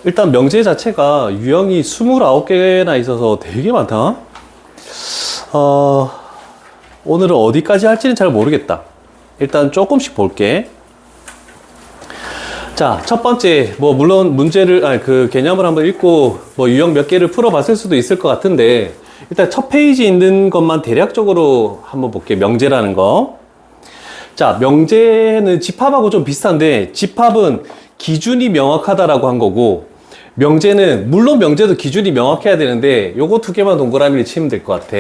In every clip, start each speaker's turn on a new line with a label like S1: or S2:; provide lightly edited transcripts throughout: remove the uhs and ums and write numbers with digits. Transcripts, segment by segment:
S1: 일단 명제 자체가 유형이 29개나 있어서 되게 많다. 오늘은 어디까지 할지는 잘 모르겠다. 일단 조금씩 볼게. 자, 첫 번째, 물론 문제를, 그 개념을 한번 읽고, 유형 몇 개를 풀어봤을 수도 있을 것 같은데, 일단 첫 페이지 있는 것만 대략적으로 한번 볼게. 명제라는 거. 자, 명제는 집합하고 좀 비슷한데, 집합은 기준이 명확하다라고 한 거고, 명제는, 물론 명제도 기준이 명확해야 되는데, 요거 두 개만 동그라미를 치면 될 것 같아.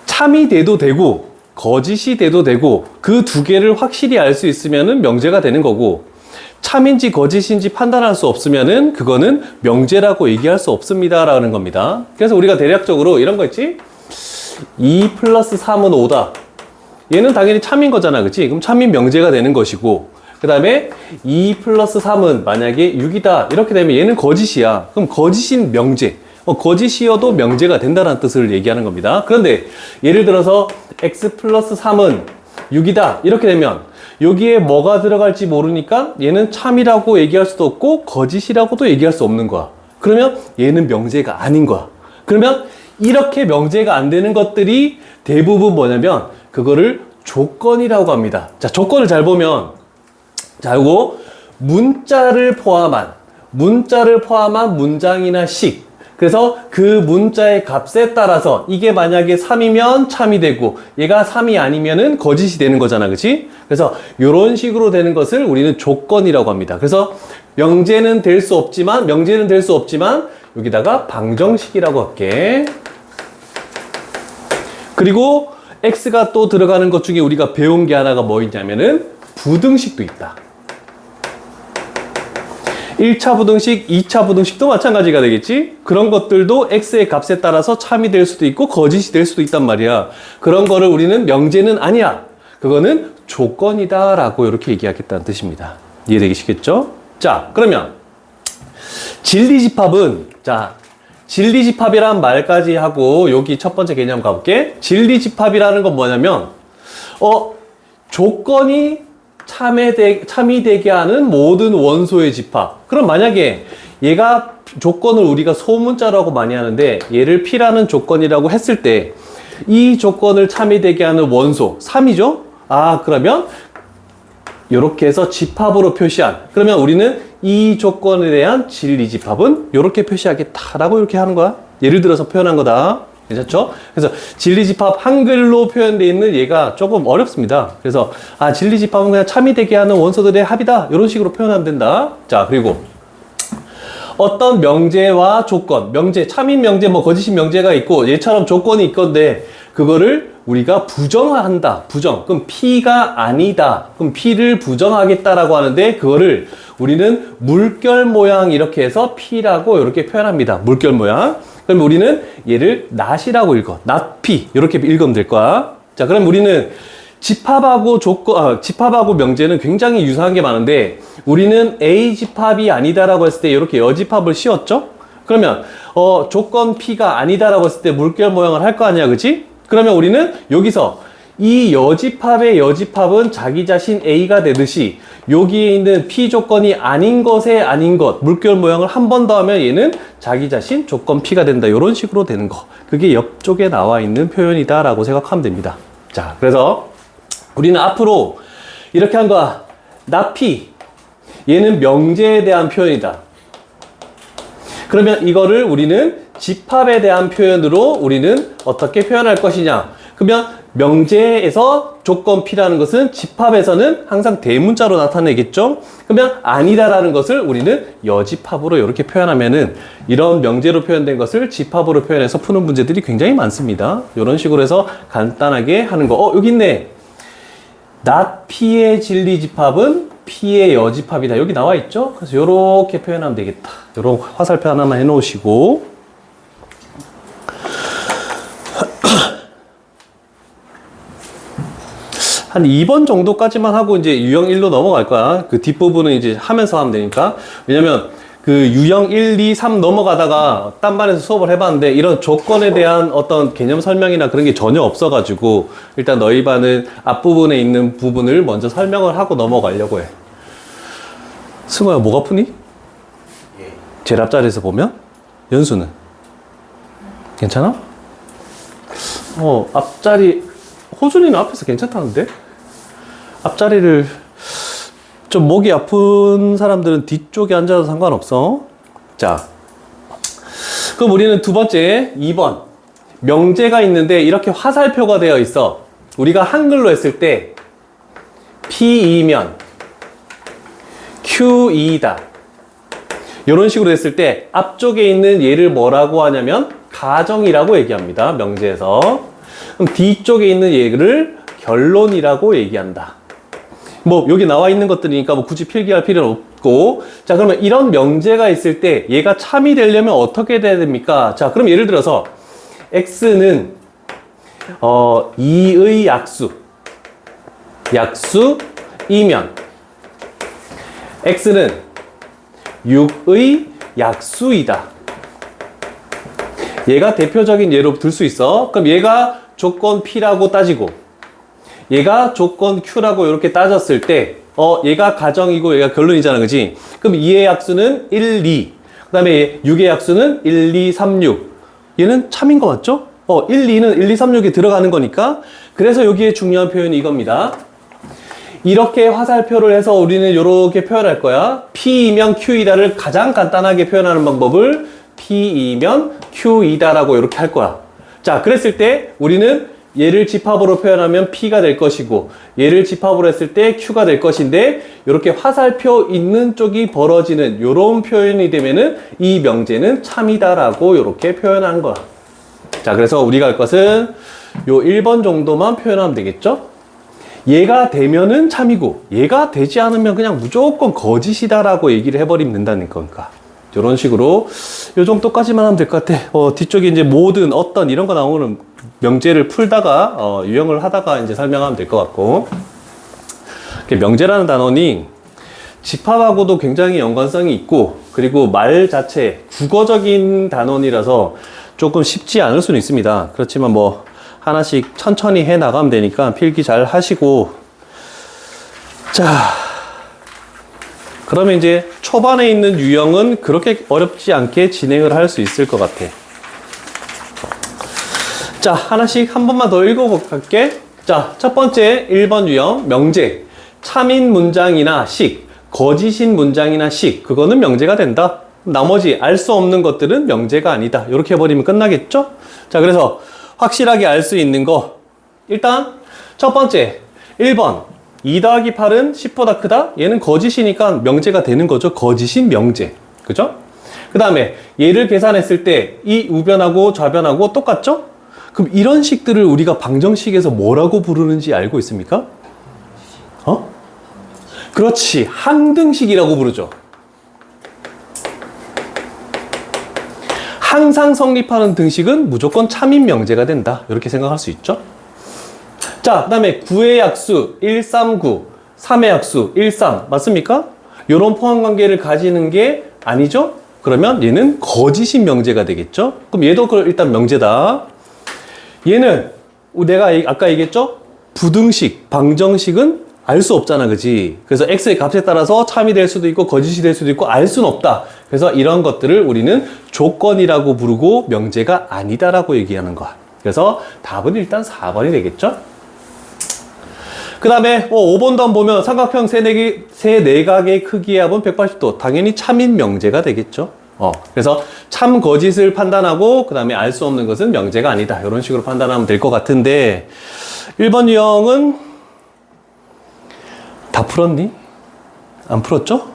S1: 참이 돼도 되고, 거짓이 돼도 되고, 그 두 개를 확실히 알 수 있으면은 명제가 되는 거고, 참인지 거짓인지 판단할 수 없으면은 그거는 명제라고 얘기할 수 없습니다라는 겁니다. 그래서 우리가 대략적으로 이런 거 있지? 2 플러스 3은 5다. 얘는 당연히 참인 거잖아, 그치? 그럼 참인 명제가 되는 것이고, 그 다음에 2 플러스 3은 만약에 6이다. 이렇게 되면 얘는 거짓이야. 그럼 거짓인 명제. 거짓이어도 명제가 된다는 뜻을 얘기하는 겁니다. 그런데 예를 들어서 x 플러스 3은 6이다. 이렇게 되면 여기에 뭐가 들어갈지 모르니까 얘는 참이라고 얘기할 수도 없고 거짓이라고도 얘기할 수 없는 거야. 그러면 얘는 명제가 아닌 거야. 그러면 이렇게 명제가 안 되는 것들이 대부분 뭐냐면 그거를 조건이라고 합니다. 자, 조건을 잘 보면 자, 요거 문자를 포함한 문장이나 식. 그래서 그 문자의 값에 따라서 이게 만약에 3이면 참이 되고 얘가 3이 아니면은 거짓이 되는 거잖아. 그치? 그래서 이런 식으로 되는 것을 우리는 조건이라고 합니다. 그래서 명제는 될 수 없지만 여기다가 방정식이라고 할게. 그리고 x가 또 들어가는 것 중에 우리가 배운 게 하나가 뭐 있냐면은 부등식도 있다. 1차 부등식, 2차 부등식도 마찬가지가 되겠지? 그런 것들도 x의 값에 따라서 참이 될 수도 있고 거짓이 될 수도 있단 말이야. 그런 거를 우리는 명제는 아니야. 그거는 조건이다 라고 이렇게 얘기하겠다는 뜻입니다. 이해되시겠죠? 자, 그러면 진리집합은 진리집합이란 말까지 하고 여기 첫 번째 개념 가볼게. 진리집합이라는 건 뭐냐면 조건이 참이 되게 하는 모든 원소의 집합. 그럼 만약에 얘가 조건을 우리가 소문자라고 많이 하는데 얘를 P라는 조건이라고 했을 때 이 조건을 참이 되게 하는 원소 3이죠? 그러면 이렇게 해서 집합으로 표시한, 그러면 우리는 이 조건에 대한 진리집합은 이렇게 표시하겠다라고 이렇게 하는 거야. 예를 들어서 표현한 거다. 괜찮죠? 그래서 진리집합 한글로 표현되어 있는 얘가 조금 어렵습니다. 그래서 진리집합은 그냥 참이 되게 하는 원소들의 합이다. 이런 식으로 표현하면 된다. 자, 그리고 어떤 명제와 조건, 명제, 참인 명제, 거짓인 명제가 있고 얘처럼 조건이 있건데 그거를 우리가 부정한다. 부정. 그럼 P가 아니다. 그럼 P를 부정하겠다라고 하는데 그거를 우리는 물결 모양 이렇게 해서 P라고 이렇게 표현합니다. 물결 모양. 그럼 우리는 얘를 not이라고 읽어. not P. 이렇게 읽으면 될 거야. 자, 그럼 우리는 집합하고 집합하고 명제는 굉장히 유사한 게 많은데 우리는 A 집합이 아니다라고 했을 때 이렇게 여집합을 씌웠죠? 그러면 조건 P가 아니다라고 했을 때 물결 모양을 할 거 아니야, 그치? 그러면 우리는 여기서 이 여집합의 여집합은 자기 자신 A가 되듯이 여기에 있는 P 조건이 아닌 것에 아닌 것 물결 모양을 한 번 더 하면 얘는 자기 자신 조건 P가 된다. 이런 식으로 되는 거. 그게 옆쪽에 나와 있는 표현이다 라고 생각하면 됩니다. 자, 그래서 우리는 앞으로 이렇게 한 거야. not P. 얘는 명제에 대한 표현이다. 그러면 이거를 우리는 집합에 대한 표현으로 우리는 어떻게 표현할 것이냐. 그러면 명제에서 조건 P라는 것은 집합에서는 항상 대문자로 나타내겠죠. 그러면 아니다라는 것을 우리는 여집합으로 이렇게 표현하면은 이런 명제로 표현된 것을 집합으로 표현해서 푸는 문제들이 굉장히 많습니다. 이런 식으로 해서 간단하게 하는 거. 여기 있네. not P의 진리집합은 P의 여집합이다. 여기 나와 있죠? 그래서 이렇게 표현하면 되겠다. 이런 화살표 하나만 해놓으시고. 한 2번 정도까지만 하고 이제 유형 1로 넘어갈 거야. 그 뒷부분은 이제 하면서 하면 되니까. 왜냐면 그 유형 1, 2, 3 넘어가다가 딴 반에서 수업을 해봤는데 이런 조건에 대한 어떤 개념 설명이나 그런 게 전혀 없어가지고 일단 너희 반은 앞부분에 있는 부분을 먼저 설명을 하고 넘어가려고 해. 승호야, 목 아프니? 제일 앞자리에서 보면 연수는 괜찮아? 앞자리 호준이는 앞에서 괜찮다는데? 앞자리를 좀 목이 아픈 사람들은 뒤쪽에 앉아도 상관없어. 자, 그럼 우리는 두 번째 2번 명제가 있는데 이렇게 화살표가 되어 있어. 우리가 한글로 했을 때 P2면 Q2다 이런 식으로 했을 때 앞쪽에 있는 얘를 뭐라고 하냐면 가정이라고 얘기합니다. 명제에서. 그럼 뒤쪽에 있는 얘를 결론이라고 얘기한다. 뭐 여기 나와 있는 것들이니까 뭐 굳이 필기할 필요는 없고, 자 그러면 이런 명제가 있을 때 얘가 참이 되려면 어떻게 돼야 됩니까? 자 그럼 예를 들어서 x는 2의 약수이면 x는 6의 약수이다. 얘가 대표적인 예로 들 수 있어. 그럼 얘가 조건 P라고 따지고 얘가 조건 Q라고 이렇게 따졌을 때 얘가 가정이고 얘가 결론이잖아, 그지? 그럼 2의 약수는 1, 2. 그 다음에 6의 약수는 1, 2, 3, 6. 얘는 참인 거 맞죠? 1, 2는 1, 2, 3, 6에 들어가는 거니까. 그래서 여기에 중요한 표현이 이겁니다. 이렇게 화살표를 해서 우리는 이렇게 표현할 거야. P이면 Q이다를 가장 간단하게 표현하는 방법을 P이면 Q이다라고 이렇게 할 거야. 자, 그랬을 때 우리는 얘를 집합으로 표현하면 P가 될 것이고 얘를 집합으로 했을 때 Q가 될 것인데 이렇게 화살표 있는 쪽이 벌어지는 이런 표현이 되면은 이 명제는 참이다라고 이렇게 표현한 거야. 자, 그래서 우리가 할 것은 요 1번 정도만 표현하면 되겠죠? 얘가 되면은 참이고 얘가 되지 않으면 그냥 무조건 거짓이다라고 얘기를 해버리면 된다는 거니까. 이런 식으로 요 정도까지만 하면 될 것 같아. 뒤쪽에 이제 모든 어떤 이런 거 나오는 명제를 풀다가 유형을 하다가 이제 설명하면 될 것 같고. 명제라는 단어는 집합하고도 굉장히 연관성이 있고 그리고 말 자체 국어적인 단원이라서 조금 쉽지 않을 수는 있습니다. 그렇지만 뭐 하나씩 천천히 해 나가면 되니까 필기 잘 하시고. 자, 그러면 이제 초반에 있는 유형은 그렇게 어렵지 않게 진행을 할 수 있을 것 같아. 자, 하나씩 한 번만 더 읽어볼게. 자, 첫 번째 1번 유형 명제. 참인 문장이나 식, 거짓인 문장이나 식, 그거는 명제가 된다. 나머지 알 수 없는 것들은 명제가 아니다. 이렇게 해버리면 끝나겠죠? 자, 그래서 확실하게 알 수 있는 거. 일단 첫 번째 1번 2 더하기 8은 10보다 크다? 얘는 거짓이니까 명제가 되는 거죠. 거짓인 명제. 그죠? 그 다음에 얘를 계산했을 때 이 우변하고 좌변하고 똑같죠? 그럼 이런 식들을 우리가 방정식에서 뭐라고 부르는지 알고 있습니까? 그렇지. 항등식이라고 부르죠. 항상 성립하는 등식은 무조건 참인 명제가 된다. 이렇게 생각할 수 있죠. 자, 그 다음에 9의 약수 1, 3, 9, 3의 약수 1, 3 맞습니까? 이런 포함관계를 가지는 게 아니죠? 그러면 얘는 거짓인 명제가 되겠죠? 그럼 얘도 일단 명제다. 얘는 내가 아까 얘기했죠? 부등식, 방정식은 알 수 없잖아, 그지? 그래서 x의 값에 따라서 참이 될 수도 있고 거짓이 될 수도 있고 알 수는 없다. 그래서 이런 것들을 우리는 조건이라고 부르고 명제가 아니다라고 얘기하는 거야. 그래서 답은 일단 4번이 되겠죠? 그 다음에 5번도 한번 보면 삼각형 세 내각의 크기의 합은 180도. 당연히 참인 명제가 되겠죠? 그래서 참 거짓을 판단하고 그 다음에 알 수 없는 것은 명제가 아니다. 이런 식으로 판단하면 될 것 같은데 1번 유형은 다 풀었니? 안 풀었죠?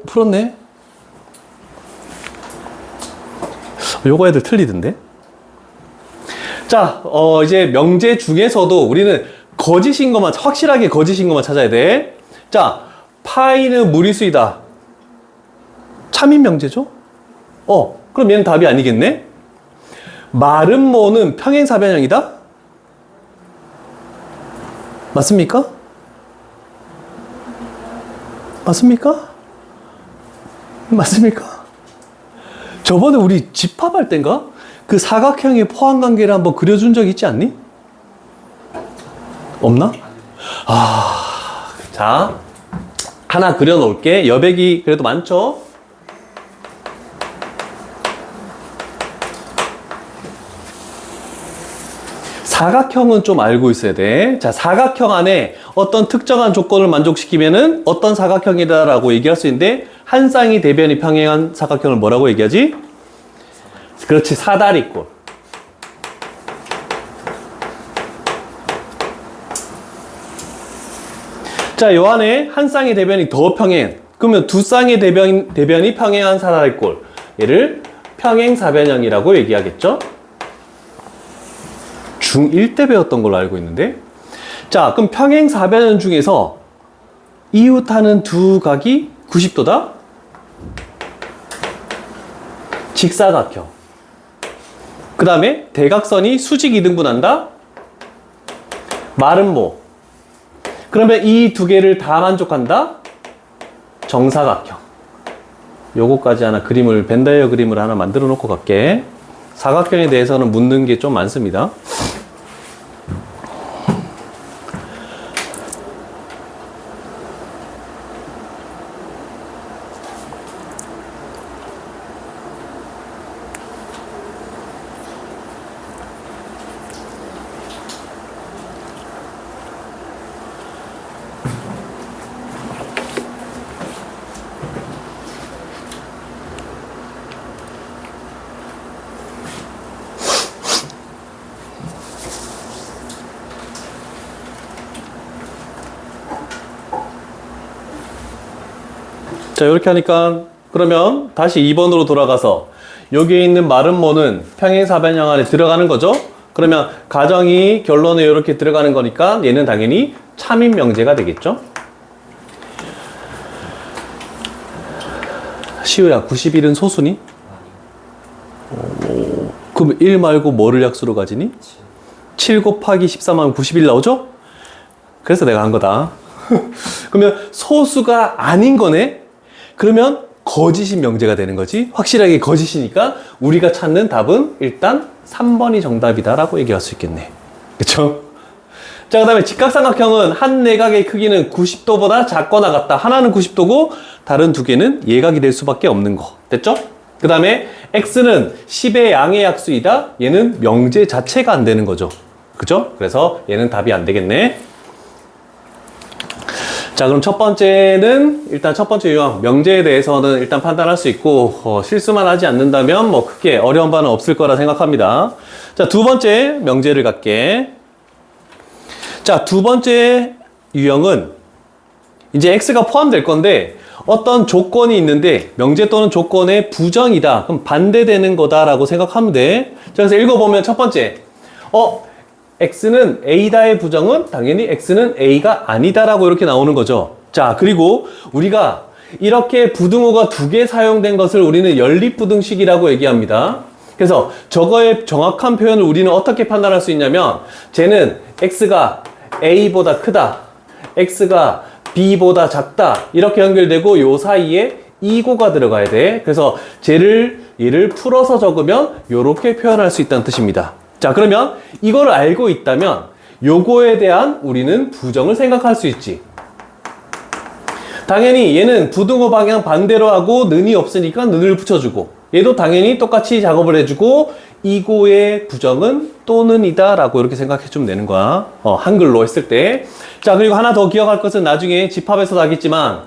S1: 풀었네. 요거 애들 틀리던데? 자, 이제 명제 중에서도 우리는 거짓인 것만, 확실하게 거짓인 것만 찾아야 돼. 자, 파이는 무리수이다. 참인 명제죠? 그럼 얘는 답이 아니겠네? 마름모는 평행사변형이다? 맞습니까? 맞습니까? 맞습니까? 저번에 우리 집합할 땐가? 그 사각형의 포함관계를 한번 그려준 적 있지 않니? 없나? 자, 하나 그려놓을게. 여백이 그래도 많죠? 사각형은 좀 알고 있어야 돼. 자, 사각형 안에 어떤 특정한 조건을 만족시키면은 어떤 사각형이다라고 얘기할 수 있는데, 한 쌍이 대변이 평행한 사각형을 뭐라고 얘기하지? 그렇지, 사다리꼴. 자, 요 안에 한 쌍의 대변이 더 평행. 그러면 두 쌍의 대변이 평행한 사다리꼴. 얘를 평행사변형이라고 얘기하겠죠? 중1 때 배웠던 걸로 알고 있는데. 자, 그럼 평행사변형 중에서 이웃하는 두 각이 90도다? 직사각형. 그 다음에 대각선이 수직 이등분한다? 마름모. 그러면 이 두 개를 다 만족한다? 정사각형. 요거까지 하나 그림을, 벤다이어 그림을 하나 만들어 놓고 갈게. 사각형에 대해서는 묻는 게 좀 많습니다. 자, 이렇게 하니까 그러면 다시 2번으로 돌아가서 여기에 있는 마름모는 평행사변형 안에 들어가는 거죠. 그러면 가정이 결론에 이렇게 들어가는 거니까 얘는 당연히 참인명제가 되겠죠. 시우야, 91은 소수니? 그럼 1 말고 뭐를 약수로 가지니? 7 곱하기 13하면 91 나오죠? 그래서 내가 한 거다. 그러면 소수가 아닌 거네? 그러면 거짓인 명제가 되는 거지. 확실하게 거짓이니까 우리가 찾는 답은 일단 3번이 정답이다라고 얘기할 수 있겠네. 그쵸? 자, 그 다음에 직각삼각형은 한 내각의 크기는 90도보다 작거나 같다. 하나는 90도고 다른 두 개는 예각이 될 수밖에 없는 거. 됐죠? 그 다음에 x는 10의 양의 약수이다. 얘는 명제 자체가 안 되는 거죠. 그죠? 그래서 얘는 답이 안 되겠네. 자, 그럼 첫 번째는 일단 첫 번째 유형 명제에 대해서는 일단 판단할 수 있고 실수만 하지 않는다면 뭐 크게 어려운 바는 없을 거라 생각합니다. 자, 두 번째 명제를 갈게. 자, 두 번째 유형은 이제 x가 포함될 건데 어떤 조건이 있는데 명제 또는 조건의 부정이다. 그럼 반대되는 거다라고 생각하면 돼. 자, 그래서 읽어보면 첫 번째 x는 a다의 부정은 당연히 x는 a가 아니다라고 이렇게 나오는 거죠. 자, 그리고 우리가 이렇게 부등호가 두 개 사용된 것을 우리는 연립부등식이라고 얘기합니다. 그래서 저거의 정확한 표현을 우리는 어떻게 판단할 수 있냐면 쟤는 x가 a보다 크다, x가 b보다 작다 이렇게 연결되고 요 사이에 이고가 들어가야 돼. 그래서 얘를 풀어서 적으면 요렇게 표현할 수 있다는 뜻입니다. 자, 그러면 이거를 알고 있다면 요거에 대한 우리는 부정을 생각할 수 있지. 당연히 얘는 부등호 방향 반대로 하고 는이 없으니까 는을 붙여주고 얘도 당연히 똑같이 작업을 해주고 이고의 부정은 또는이다 라고 이렇게 생각해주면 되는 거야. 한글로 했을 때. 자, 그리고 하나 더 기억할 것은 나중에 집합에서도 하겠지만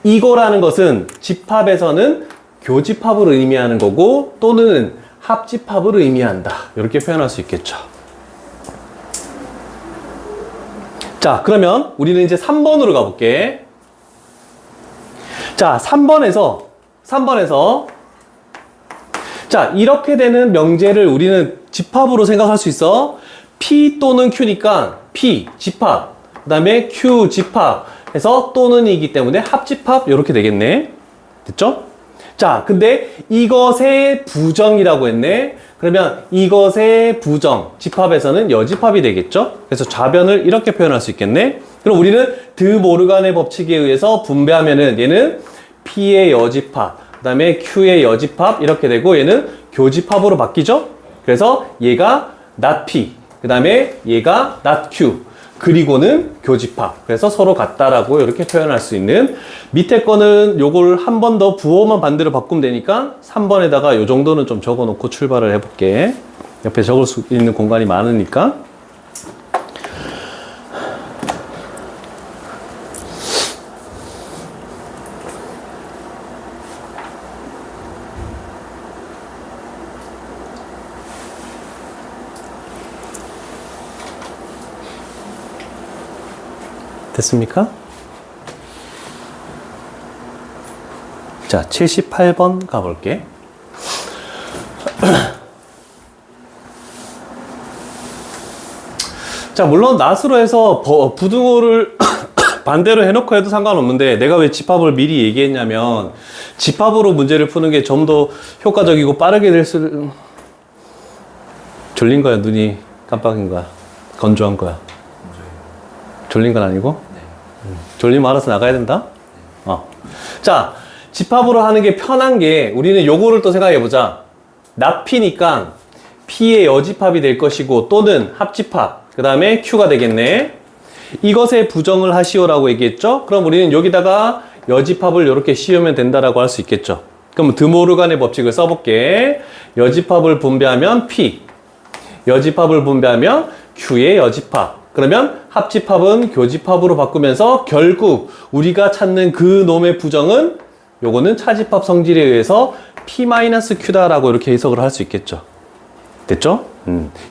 S1: 이고라는 것은 집합에서는 교집합을 의미하는 거고 또는 합집합을 의미한다. 이렇게 표현할 수 있겠죠. 자, 그러면 우리는 이제 3번으로 가볼게. 자, 3번에서 자, 이렇게 되는 명제를 우리는 집합으로 생각할 수 있어. P 또는 Q니까 P 집합, 그 다음에 Q 집합 해서 또는이기 때문에 합집합 이렇게 되겠네. 됐죠? 자, 근데 이것의 부정이라고 했네. 그러면 이것의 부정, 집합에서는 여집합이 되겠죠? 그래서 좌변을 이렇게 표현할 수 있겠네. 그럼 우리는 드모르간의 법칙에 의해서 분배하면은 얘는 P의 여집합, 그 다음에 Q의 여집합 이렇게 되고 얘는 교집합으로 바뀌죠? 그래서 얘가 not P, 그 다음에 얘가 not Q, 그리고는 교집합. 그래서 서로 같다라고 이렇게 표현할 수 있는 밑에 거는 요걸 한 번 더 부호만 반대로 바꾸면 되니까 3번에다가 요 정도는 좀 적어 놓고 출발을 해볼게. 옆에 적을 수 있는 공간이 많으니까. 됐습니까? 자, 78번 가볼게. 자, 물론 낫으로 해서 부등호를 반대로 해놓고 해도 상관없는데 내가 왜 집합을 미리 얘기했냐면 집합으로 문제를 푸는 게 좀 더 효과적이고 빠르게 될 수... 졸린 거야? 눈이 깜빡인 거야? 건조한 거야? 졸린 건 아니고? 네. 졸리면 알아서 나가야 된다? 네. 자, 집합으로 하는 게 편한 게 우리는 요거를 또 생각해 보자. 납피니까 P의 여집합이 될 것이고 또는 합집합, 그 다음에 Q가 되겠네. 이것에 부정을 하시오라고 얘기했죠. 그럼 우리는 여기다가 여집합을 이렇게 씌우면 된다라고 할 수 있겠죠. 그럼 드모르간의 법칙을 써볼게. 여집합을 분배하면 P, 여집합을 분배하면 Q의 여집합. 그러면 합집합은 교집합으로 바꾸면서 결국 우리가 찾는 그 놈의 부정은 요거는 차집합 성질에 의해서 P-Q다라고 이렇게 해석을 할 수 있겠죠. 됐죠?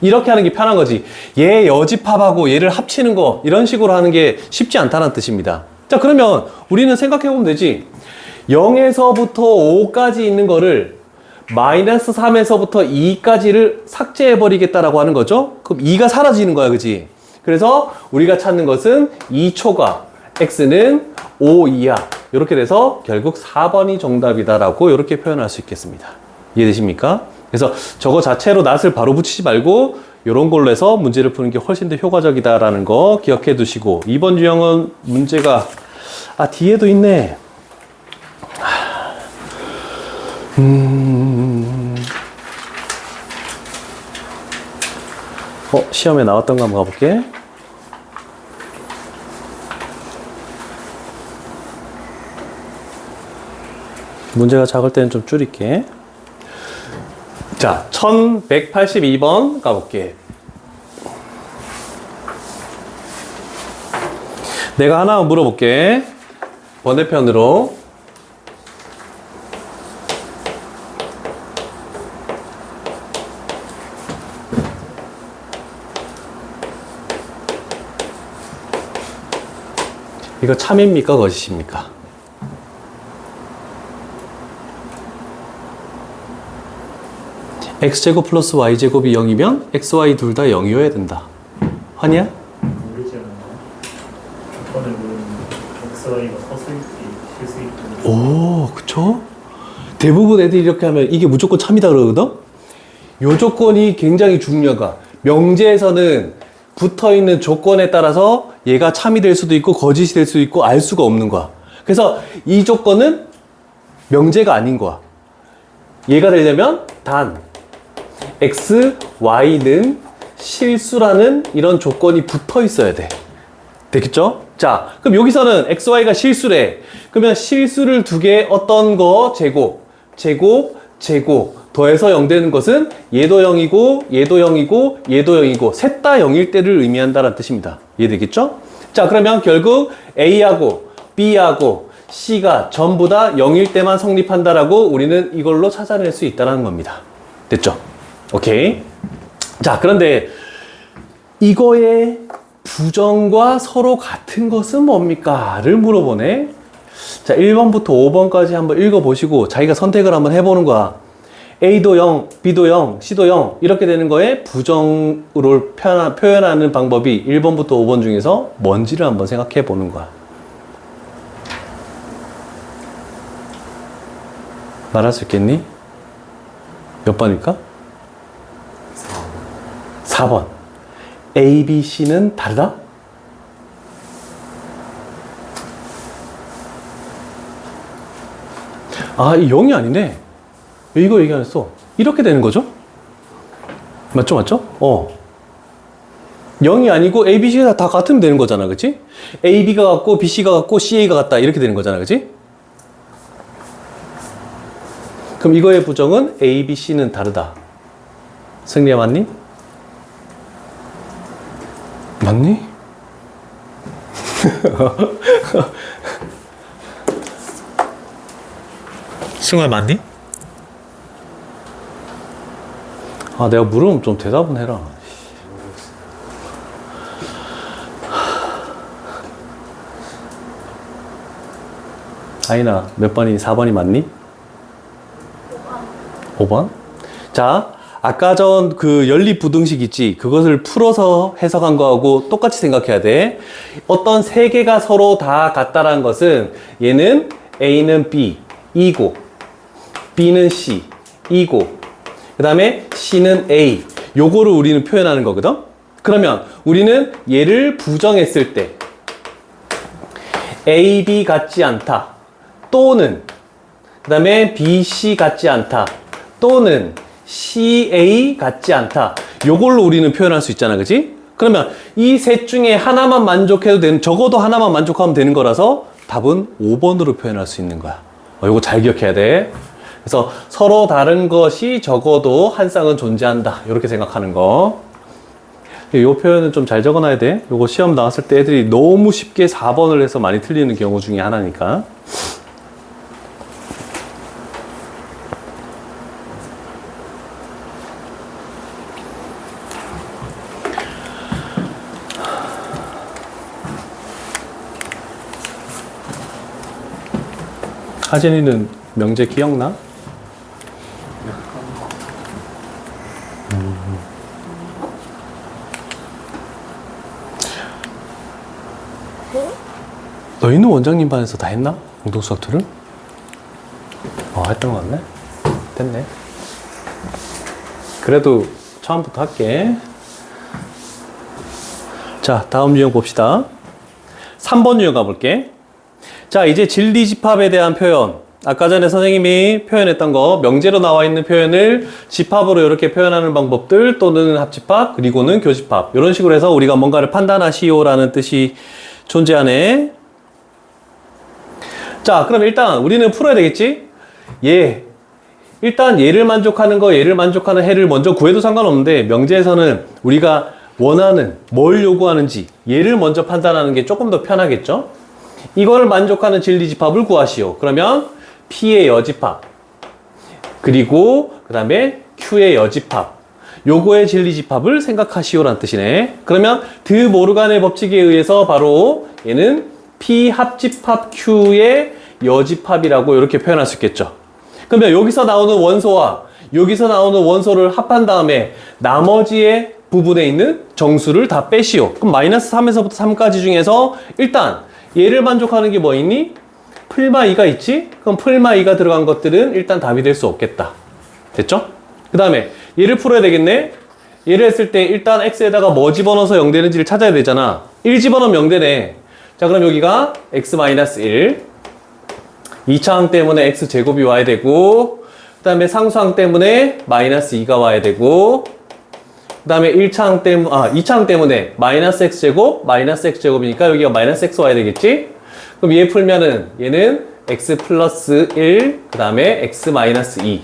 S1: 이렇게 하는 게 편한 거지. 얘 여집합하고 얘를 합치는 거 이런 식으로 하는 게 쉽지 않다는 뜻입니다. 자, 그러면 우리는 생각해 보면 되지. 0에서부터 5까지 있는 거를 마이너스 3에서부터 2까지를 삭제해 버리겠다라고 하는 거죠. 그럼 2가 사라지는 거야, 그지? 그래서 우리가 찾는 것은 2초과 x는 5 이하 이렇게 돼서 결국 4번이 정답이다라고 이렇게 표현할 수 있겠습니다. 이해되십니까? 그래서 저거 자체로 낫을 바로 붙이지 말고 이런 걸로 해서 문제를 푸는 게 훨씬 더 효과적이다라는 거 기억해 두시고 2번 유형은 문제가 뒤에도 있네. 시험에 나왔던 거 한번 가볼게. 문제가 작을 때는 좀 줄일게. 자, 1182번 가볼게. 내가 하나 물어볼게. 번외편으로. 이거 참입니까? 거짓입니까? x제곱 플러스 y제곱이 0이면 xy 둘 다 0이어야 된다. 환희야?
S2: 모르지 않나요? 조건을 모르는 xy가 허수있기, 실수있기.
S1: 오, 그쵸? 대부분 애들이 이렇게 하면 이게 무조건 참이다 그러거든? 요 조건이 굉장히 중요하다. 명제에서는 붙어있는 조건에 따라서 얘가 참이 될 수도 있고 거짓이 될 수도 있고 알 수가 없는 거야. 그래서 이 조건은 명제가 아닌 거야. 얘가 되려면 단 x, y는 실수라는 이런 조건이 붙어 있어야 돼. 되겠죠? 자, 그럼 여기서는 x, y가 실수래. 그러면 실수를 두 개 어떤 거 제곱, 제곱, 제곱 더해서 0 되는 것은 얘도 0이고 얘도 0이고 얘도 0이고 셋 다 0일 때를 의미한다는 뜻입니다. 이해되겠죠? 자, 그러면 결국 A하고 B하고 C가 전부 다 0일 때만 성립한다라고 우리는 이걸로 찾아낼 수 있다는 겁니다. 됐죠? 오케이. 자, 그런데 이거의 부정과 서로 같은 것은 뭡니까? 를 물어보네. 자, 1번부터 5번까지 한번 읽어보시고 자기가 선택을 한번 해보는 거야. A도 0, B도 0, C도 0 이렇게 되는 거에 부정으로 표현하는 방법이 1번부터 5번 중에서 뭔지를 한번 생각해 보는 거야. 말할 수 있겠니? 몇 번일까? 4번. A, B, C는 다르다? 이 0이 아니네. 왜 이거 얘기 안 했어? 이렇게 되는 거죠? 맞죠, 맞죠? 0이 아니고 A, B, C가 다 같으면 되는 거잖아, 그치? A, B가 같고, B, C가 같고, C, A가 같다. 이렇게 되는 거잖아, 그치? 그럼 이거의 부정은 A, B, C는 다르다. 승리야, 맞니? 맞니?
S2: 승아 맞니?
S1: 내가 물으면 좀 대답은 해라. 아이나, 몇 번이, 4번이 맞니? 5번? 자, 아까 전 그 연립부등식 있지? 그것을 풀어서 해석한 거하고 똑같이 생각해야 돼. 어떤 세 개가 서로 다 같다라는 것은 얘는 A는 B, 이고, B는 C, 이고, 그 다음에 C는 A. 요거를 우리는 표현하는 거거든? 그러면 우리는 얘를 부정했을 때 A, B 같지 않다. 또는 그 다음에 B, C 같지 않다. 또는 CA 같지 않다. 요걸로 우리는 표현할 수 있잖아. 그치? 그러면 이 셋 중에 하나만 만족해도 되는, 적어도 하나만 만족하면 되는 거라서 답은 5번으로 표현할 수 있는 거야. 요거 잘 기억해야 돼. 그래서 서로 다른 것이 적어도 한 쌍은 존재한다. 이렇게 생각하는 거. 이 표현은 좀 잘 적어놔야 돼. 요거 시험 나왔을 때 애들이 너무 쉽게 4번을 해서 많이 틀리는 경우 중에 하나니까. 하진이는 명제 기억나? 너희는 원장님 반에서 다 했나? 공동수학 툴을? 했던 거 같네? 됐네. 그래도 처음부터 할게. 자, 다음 유형 봅시다. 3번 유형 가볼게. 자, 이제 진리집합에 대한 표현. 아까 전에 선생님이 표현했던 거, 명제로 나와 있는 표현을 집합으로 이렇게 표현하는 방법들, 또는 합집합, 그리고는 교집합. 이런 식으로 해서 우리가 뭔가를 판단하시오라는 뜻이 존재하네. 자, 그럼 일단 우리는 풀어야 되겠지? 일단 얘를 만족하는 거, 얘를 만족하는 해를 먼저 구해도 상관없는데, 명제에서는 우리가 원하는, 뭘 요구하는지, 얘를 먼저 판단하는 게 조금 더 편하겠죠? 이걸 만족하는 진리집합을 구하시오. 그러면 P의 여집합, 그리고 그 다음에 Q의 여집합, 요거의 진리집합을 생각하시오라는 뜻이네. 그러면 드 모르간의 법칙에 의해서 바로 얘는 P 합집합 Q의 여집합이라고 이렇게 표현할 수 있겠죠. 그러면 여기서 나오는 원소와 여기서 나오는 원소를 합한 다음에 나머지의 부분에 있는 정수를 다 빼시오. 그럼 마이너스 3에서부터 3까지 중에서 일단 얘를 만족하는 게 뭐 있니? 풀마 2가 있지? 그럼 풀마 2가 들어간 것들은 일단 답이 될 수 없겠다. 됐죠? 그 다음에 얘를 풀어야 되겠네? 얘를 했을 때 일단 x에다가 뭐 집어넣어서 0 되는지를 찾아야 되잖아. 1 집어넣으면 0 되네. 자, 그럼 여기가 x-1, 2차항 때문에 x제곱이 와야 되고, 그 다음에 상수항 때문에 마이너스 2가 와야 되고, 그 다음에 2차항 때문에 마이너스 x제곱, 마이너스 x제곱이니까 여기가 마이너스 x 와야 되겠지? 그럼 얘 풀면은 얘는 x 플러스 1, 그 다음에 x 마이너스 2.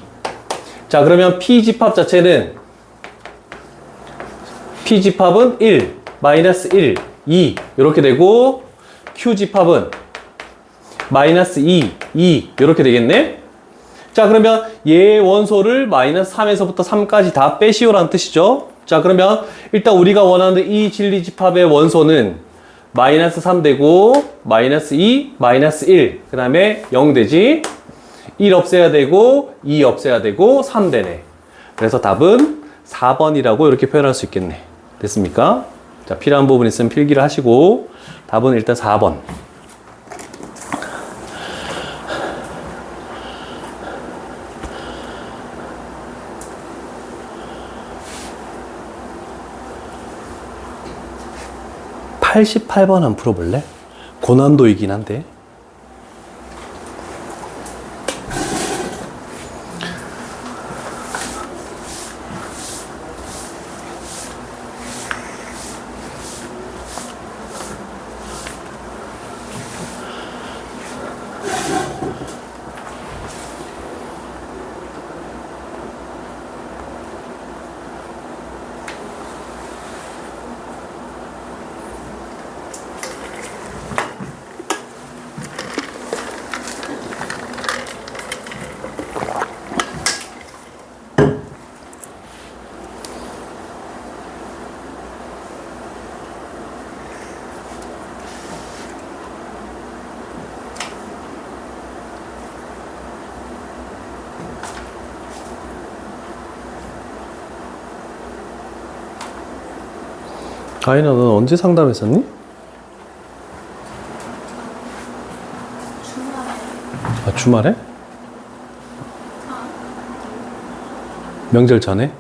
S1: 자, 그러면 P집합 자체는 P집합은 1, 마이너스 1, 2 이렇게 되고, Q집합은 마이너스 2, 2 이렇게 되겠네? 자, 그러면 얘 원소를 마이너스 3에서부터 3까지 다 빼시오라는 뜻이죠. 자, 그러면 일단 우리가 원하는 이 진리집합의 원소는 마이너스 3 되고, 마이너스 2, 마이너스 1, 그 다음에 0 되지. 1 없애야 되고, 2 없애야 되고, 3 되네. 그래서 답은 4번이라고 이렇게 표현할 수 있겠네. 됐습니까? 자, 필요한 부분 있으면 필기를 하시고, 답은 일단 4번. (88번) 한번 풀어볼래? 고난도이긴 한데. 아이나, 넌 언제 상담했었니?
S3: 주말에.
S1: 아, 주말에? 명절 전에?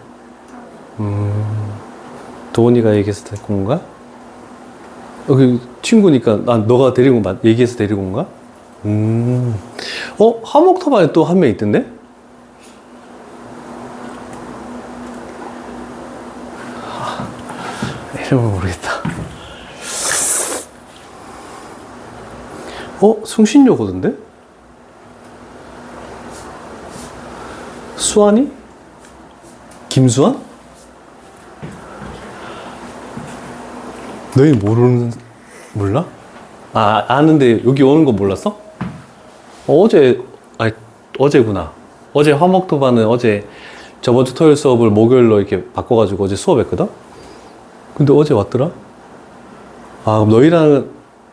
S1: 도훈이가 얘기해서 데리고 온 건가? 그 친구니까 난 너가 데리고 얘기해서 데리고 온 건가? 하목터반에 또 한 명 있던데? 이름을 모르겠다. 승신여 거던데? 수환이? 김수환? 너희 몰라? 아는데 여기 오는 거 몰랐어? 어제구나. 어제 화목토반은 어제 저번 주 토요일 수업을 목요일로 이렇게 바꿔가지고 어제 수업했거든? 근데 어제 왔더라? 그럼 너희랑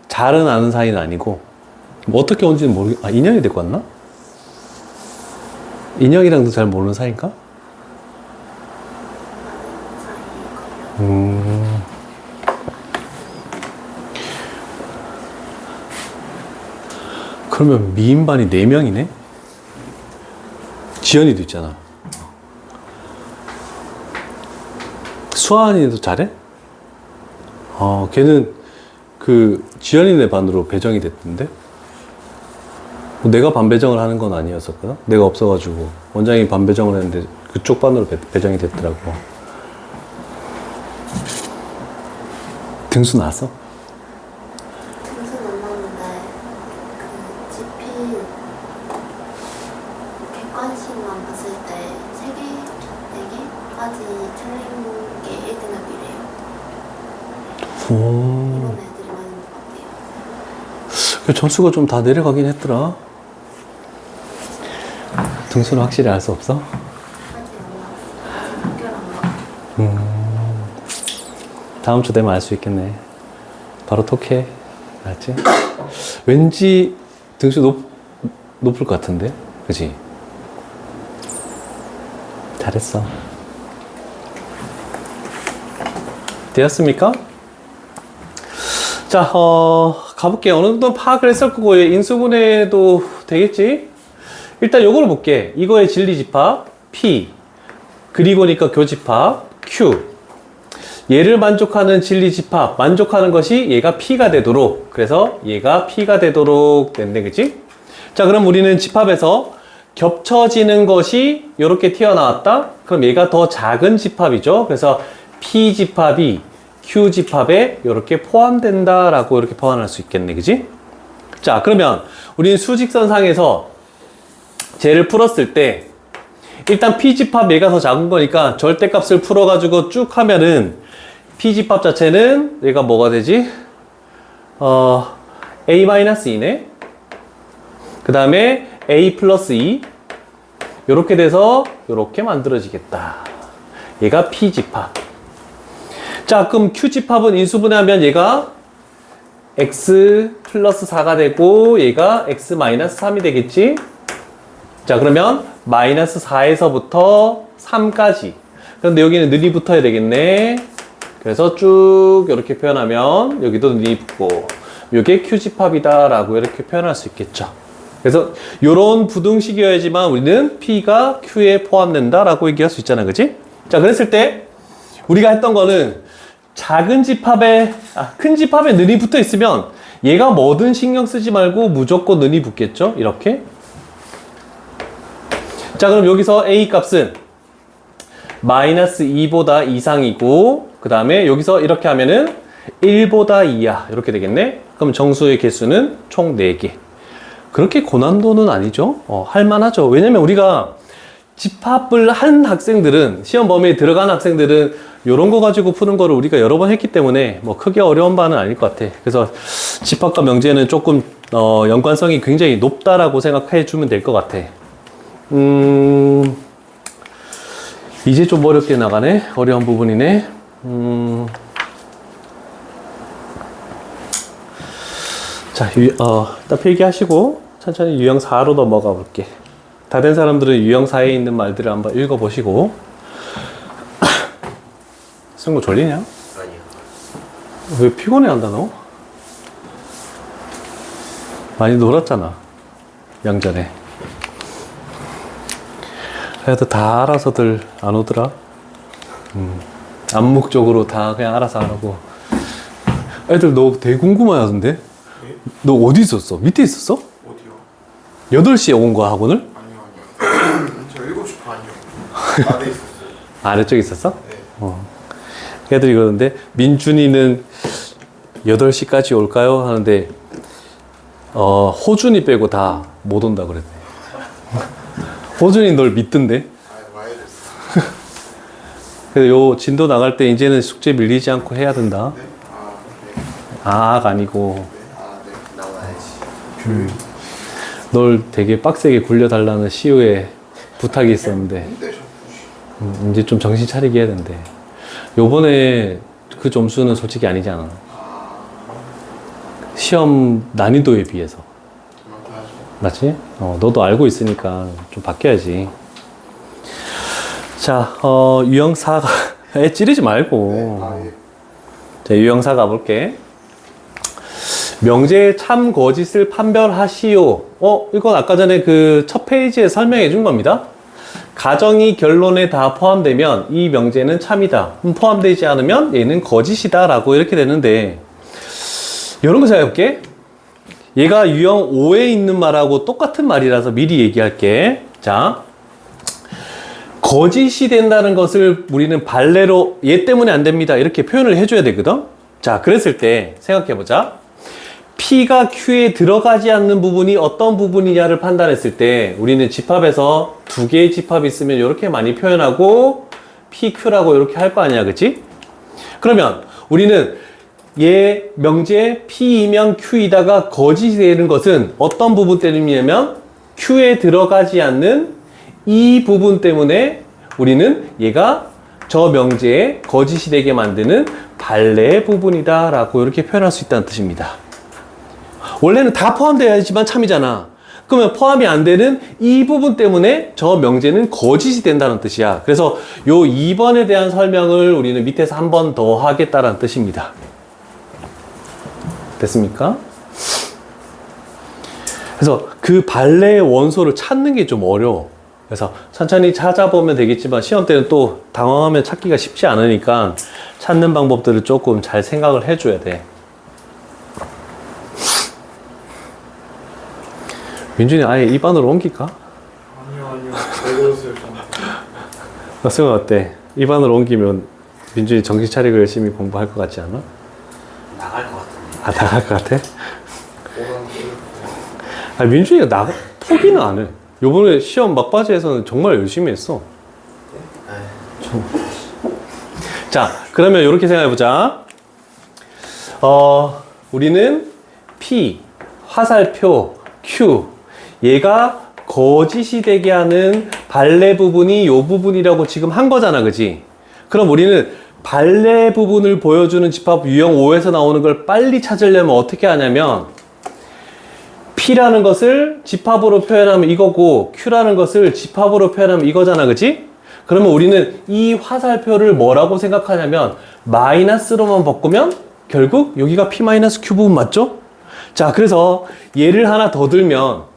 S1: 잘은 아는 사이는 아니고, 뭐 어떻게 온지는 인형이 데리고 왔나? 인형이랑도 잘 모르는 사이인가? 그러면 미인반이 4명이네? 지연이도 있잖아. 수아언니도 잘해? 걔는 그 지연이네 반으로 배정이 됐던데? 내가 반 배정을 하는 건 아니었었거든? 내가 없어가지고 원장이 반 배정을 했는데 그쪽 반으로 배정이 됐더라고. 등수 나왔어?
S3: 등수는 안 나오는데 그 GP 객관식만 봤을 때 3개, 4개까지 틀린 게 1등급이래요. 이번 애들이 많은 것 같아요.
S1: 그 점수가 좀 다 내려가긴 했더라. 등수는 확실히 알 수 없어?
S3: 아직 안 나왔어요. 아직 학교를 안 나왔어요.
S1: 다음 주 되면 알 수 있겠네. 바로 톡해. 알았지? 왠지 등수 높을 것 같은데? 그치? 잘했어. 되었습니까? 자, 가볼게요. 어느 정도 파악을 했을 거고, 인수분해도 되겠지? 일단 요거를 볼게. 이거의 진리집합, P. 그리고니까 교집합, Q. 얘를 만족하는 진리집합, 만족하는 것이 얘가 P가 되도록. 그래서 얘가 P가 되도록 된대, 그치? 자, 그럼 우리는 집합에서 겹쳐지는 것이 이렇게 튀어나왔다? 그럼 얘가 더 작은 집합이죠. 그래서 P집합이 Q집합에 이렇게 포함된다라고 이렇게 포함할 수 있겠네, 그치? 자, 그러면 우리는 수직선상에서 쟤를 풀었을 때 일단 P집합 얘가 더 작은 거니까 절대값을 풀어가지고 쭉 하면은 P집합 자체는 얘가 뭐가 되지? A-2네. 그 다음에 A 플러스 2. 요렇게 돼서 요렇게 만들어지겠다. 얘가 P집합. 자, 그럼 Q집합은 인수분해하면 얘가 X 플러스 4가 되고 얘가 X 마이너스 3이 되겠지? 자, 그러면 마이너스 4에서부터 3까지. 그런데 여기는 는이 붙어야 되겠네. 그래서 쭉 이렇게 표현하면 여기도 는이 붙고 이게 Q집합이다 라고 이렇게 표현할 수 있겠죠. 그래서 이런 부등식이어야지만 우리는 P가 Q에 포함된다 라고 얘기할 수 있잖아, 그치? 자, 그랬을 때 우리가 했던 거는 작은 집합에 큰 집합에 는이 붙어 있으면 얘가 뭐든 신경 쓰지 말고 무조건 는이 붙겠죠, 이렇게. 자, 그럼 여기서 A 값은 마이너스 2보다 이상이고 그 다음에 여기서 이렇게 하면은 1보다 2야 이렇게 되겠네. 그럼 정수의 개수는 총 4개. 그렇게 고난도는 아니죠. 할만하죠. 왜냐면 우리가 집합을 한 학생들은 시험 범위에 들어간 학생들은 이런 거 가지고 푸는 거를 우리가 여러 번 했기 때문에 뭐 크게 어려운 바는 아닐 것 같아. 그래서 집합과 명제는 조금 연관성이 굉장히 높다라고 생각해 주면 될 것 같아. 이제 좀 어렵게 나가네. 어려운 부분이네. 자, 일단 필기하시고 천천히 유형 4로 넘어가 볼게. 다 된 사람들은 유형 4에 있는 말들을 한번 읽어보시고. 승구 졸리냐?
S4: 아니요.
S1: 왜 피곤해 한다 너? 많이 놀았잖아 양전에. 그래도 다 알아서들 안 오더라. 암묵적으로 다 그냥 알아서 하라고. 애들 너 되게 궁금해하던데? 너 어디 있었어? 밑에 있었어?
S4: 어디요?
S1: 8시에 온 거야 학원을?
S4: 아니요. 저 7시 반이요. 안에 있었어요.
S1: 아래쪽에 있었어?
S4: 네.
S1: 애들이 그러는데 민준이는 8시까지 올까요? 하는데 호준이 빼고 다 못 온다 그랬대. 호준이 널 믿던데.
S4: 와야 됐어.
S1: 그래서 요 진도 나갈 때 이제는 숙제 밀리지 않고 해야 된다.
S4: 네? 네.
S1: 아가 아니고
S4: 네. 네. 나와야지.
S1: 널 되게 빡세게 굴려달라는 시우의 부탁이 있었는데
S4: 근데 저
S1: 이제 좀 정신 차리게 해야 된대. 요번에 그 점수는 솔직히 아니잖아. 시험 난이도에 비해서.
S4: 그만큼 하죠.
S1: 맞지? 너도 알고 있으니까 좀 바뀌어야지. 자, 유형 4가, 애 찌르지 말고.
S4: 예.
S1: 자, 유형 4 가볼게. 명제의 참 거짓을 판별하시오. 이건 아까 전에 그 첫 페이지에 설명해 준 겁니다. 가정이 결론에 다 포함되면 이 명제는 참이다. 포함되지 않으면 얘는 거짓이다. 라고 이렇게 되는데, 이런 거 생각해볼게. 얘가 유형 5에 있는 말하고 똑같은 말이라서 미리 얘기할게. 자, 거짓이 된다는 것을 우리는 발레로 얘 때문에 안 됩니다. 이렇게 표현을 해줘야 되거든. 자, 그랬을 때 생각해보자. P가 Q에 들어가지 않는 부분이 어떤 부분이냐를 판단했을 때 우리는 집합에서 두 개의 집합이 있으면 이렇게 많이 표현하고 PQ라고 이렇게 할 거 아니야, 그치? 그러면 우리는 얘 명제 P이면 Q이다가 거짓이 되는 것은 어떤 부분 때문이냐면 Q에 들어가지 않는 이 부분 때문에 우리는 얘가 저 명제에 거짓이 되게 만드는 발레의 부분이다 라고 이렇게 표현할 수 있다는 뜻입니다. 원래는 다 포함되어야지만 참이잖아. 그러면 포함이 안 되는 이 부분 때문에 저 명제는 거짓이 된다는 뜻이야. 그래서 요 2번에 대한 설명을 우리는 밑에서 한 번 더 하겠다는 뜻입니다. 됐습니까? 그래서 그 발레의 원소를 찾는 게 좀 어려워. 그래서 천천히 찾아보면 되겠지만 시험 때는 또 당황하면 찾기가 쉽지 않으니까 찾는 방법들을 조금 잘 생각을 해줘야 돼. 민준이 아예 입안으로 옮길까?
S4: 아니요. 왜 그러세요, 저한테?
S1: 승은 어때? 입안으로 옮기면 민준이 정신 차리고 열심히 공부할 것 같지 않아?
S5: 나갈 것 같은데.
S1: 아, 나갈 것 같아?
S4: 뭐라는
S1: 아, 민준이가 포기는 안 해. 요번에 시험 막바지에서는 정말 열심히 했어. 자, 그러면 이렇게 생각해보자. 우리는 P, 화살표, Q. 얘가 거짓이 되게 하는 발레 부분이 요 부분이라고 지금 한 거잖아, 그지? 그럼 우리는 발레 부분을 보여주는 집합 유형 5에서 나오는 걸 빨리 찾으려면 어떻게 하냐면 P라는 것을 집합으로 표현하면 이거고 Q라는 것을 집합으로 표현하면 이거잖아, 그치? 그러면 우리는 이 화살표를 뭐라고 생각하냐면 마이너스로만 바꾸면 결국 여기가 P-Q 부분 맞죠? 자, 그래서 예를 하나 더 들면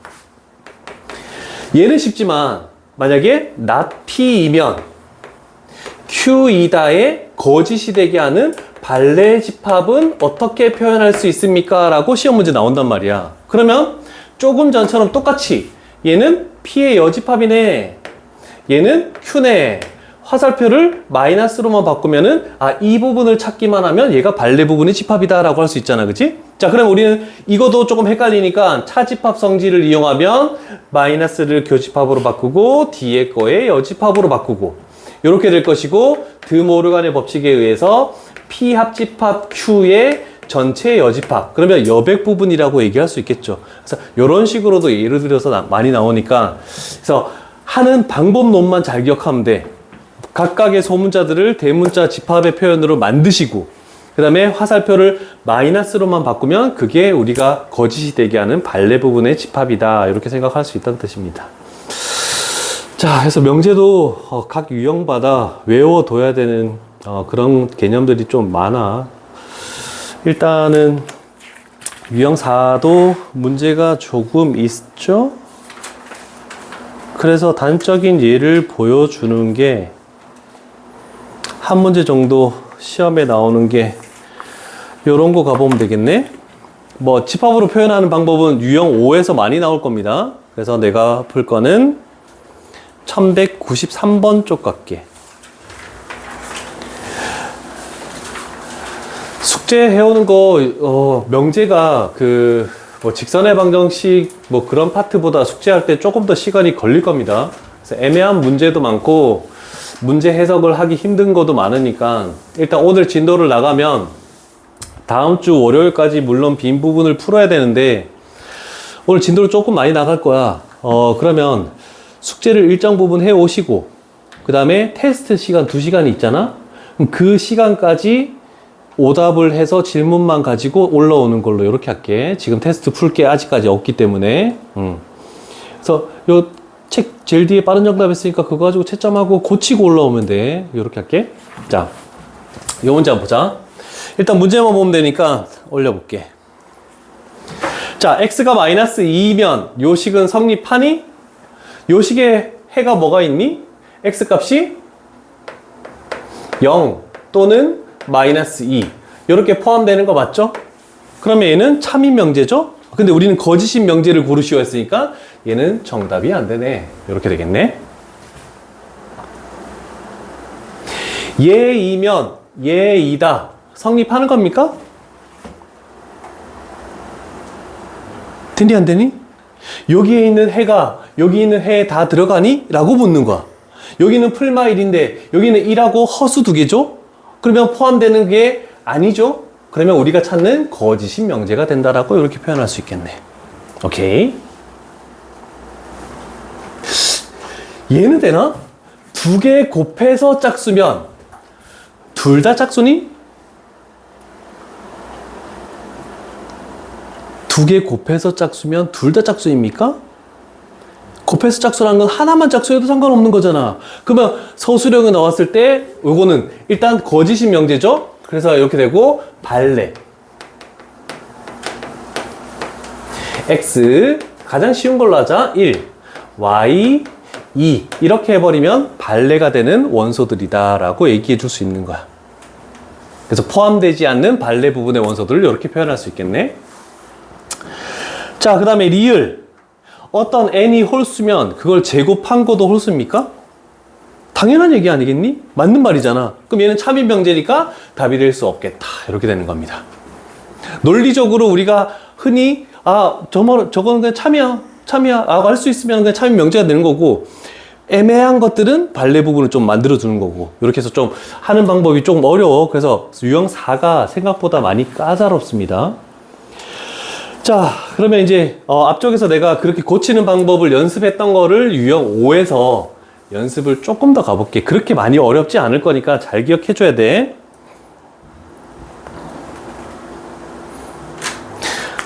S1: 얘는 쉽지만 만약에 not P이면 Q이다의 거짓이 되게 하는 발레 집합은 어떻게 표현할 수 있습니까? 라고 시험 문제 나온단 말이야. 그러면 조금 전처럼 똑같이 얘는 P의 여집합이네, 얘는 Q네, 화살표를 마이너스로만 바꾸면은 이 부분을 찾기만 하면 얘가 발레 부분의 집합이다 라고 할 수 있잖아, 그치? 자, 그럼 우리는 이것도 조금 헷갈리니까 차집합 성질을 이용하면 마이너스를 교집합으로 바꾸고 뒤에 거에 여집합으로 바꾸고 이렇게 될 것이고 드모르간의 법칙에 의해서 P 합집합 Q의 전체 여집합, 그러면 여백 부분이라고 얘기할 수 있겠죠. 그래서 이런 식으로도 예를 들어서 많이 나오니까 그래서 하는 방법론만 잘 기억하면 돼. 각각의 소문자들을 대문자 집합의 표현으로 만드시고 그 다음에 화살표를 마이너스로만 바꾸면 그게 우리가 거짓이 되게 하는 발레 부분의 집합이다, 이렇게 생각할 수 있다는 뜻입니다. 자, 그래서 명제도 각 유형마다 외워둬야 되는 그런 개념들이 좀 많아. 일단은 유형 4도 문제가 조금 있죠? 그래서 단적인 예를 보여주는 게 한 문제 정도 시험에 나오는 게 요런 거 가보면 되겠네. 뭐 집합으로 표현하는 방법은 유형 5에서 많이 나올 겁니다. 그래서 내가 풀 거는 1193번 쪽 갈게. 숙제 해오는 거 명제가 뭐 직선의 방정식 뭐 그런 파트보다 숙제할 때 조금 더 시간이 걸릴 겁니다. 그래서 애매한 문제도 많고 문제 해석을 하기 힘든 것도 많으니까 일단 오늘 진도를 나가면 다음 주 월요일까지 물론 빈 부분을 풀어야 되는데 오늘 진도를 조금 많이 나갈 거야. 그러면 숙제를 일정 부분 해 오시고 그 다음에 테스트 시간 2시간이 있잖아. 그럼 그 시간까지 오답을 해서 질문만 가지고 올라오는 걸로 이렇게 할게. 지금 테스트 풀 게 아직까지 없기 때문에. 그래서 요 책 제일 뒤에 빠른 정답 있으니까 그거 가지고 채점하고 고치고 올라오면 돼. 이렇게 할게. 자, 요 문제 한번 보자. 일단 문제만 보면 되니까 올려볼게. 자, x가 마이너스 2면 요식은 성립하니? 요식에 해가 뭐가 있니? x 값이 0 또는 마이너스 2 이렇게 포함되는 거 맞죠? 그러면 얘는 참인 명제죠? 근데 우리는 거짓인 명제를 고르시오 했으니까 얘는 정답이 안 되네. 이렇게 되겠네. 얘이면 얘이다. 성립하는 겁니까? 되니 안 되니? 여기에 있는 해가 여기 있는 해에 다 들어가니? 라고 묻는 거야. 여기는 풀마일인데 여기는 1하고 허수 2개죠? 그러면 포함되는 게 아니죠? 그러면 우리가 찾는 거짓인 명제가 된다라고 이렇게 표현할 수 있겠네. 오케이. 얘는 되나? 2개 곱해서 짝수면 둘 다 짝수니? 2개 곱해서 짝수면 둘 다 짝수입니까? 곱해서 짝수라는 건 하나만 짝수해도 상관없는 거잖아. 그러면 서술형이 나왔을 때 요거는 일단 거짓인 명제죠? 그래서 이렇게 되고 발레 x 가장 쉬운 걸로 하자. 1 y 2 이렇게 해버리면 발레가 되는 원소들이다 라고 얘기해 줄 수 있는 거야. 그래서 포함되지 않는 발레 부분의 원소들을 이렇게 표현할 수 있겠네. 자, 그 다음에 리을. 어떤 n이 홀수면 그걸 제곱한 것도 홀수입니까? 당연한 얘기 아니겠니? 맞는 말이잖아. 그럼 얘는 참인 명제니까 답이 될 수 없겠다. 이렇게 되는 겁니다. 논리적으로 우리가 흔히 저거는 그냥 참이야 라고 할 수 있으면 그냥 참인 명제가 되는 거고, 애매한 것들은 발레 부분을 좀 만들어 주는 거고, 이렇게 해서 좀 하는 방법이 조금 어려워. 그래서 유형 4가 생각보다 많이 까다롭습니다. 자, 그러면 이제 앞쪽에서 내가 그렇게 고치는 방법을 연습했던 거를 유형 5에서 연습을 조금 더 가볼게. 그렇게 많이 어렵지 않을 거니까 잘 기억해 줘야 돼.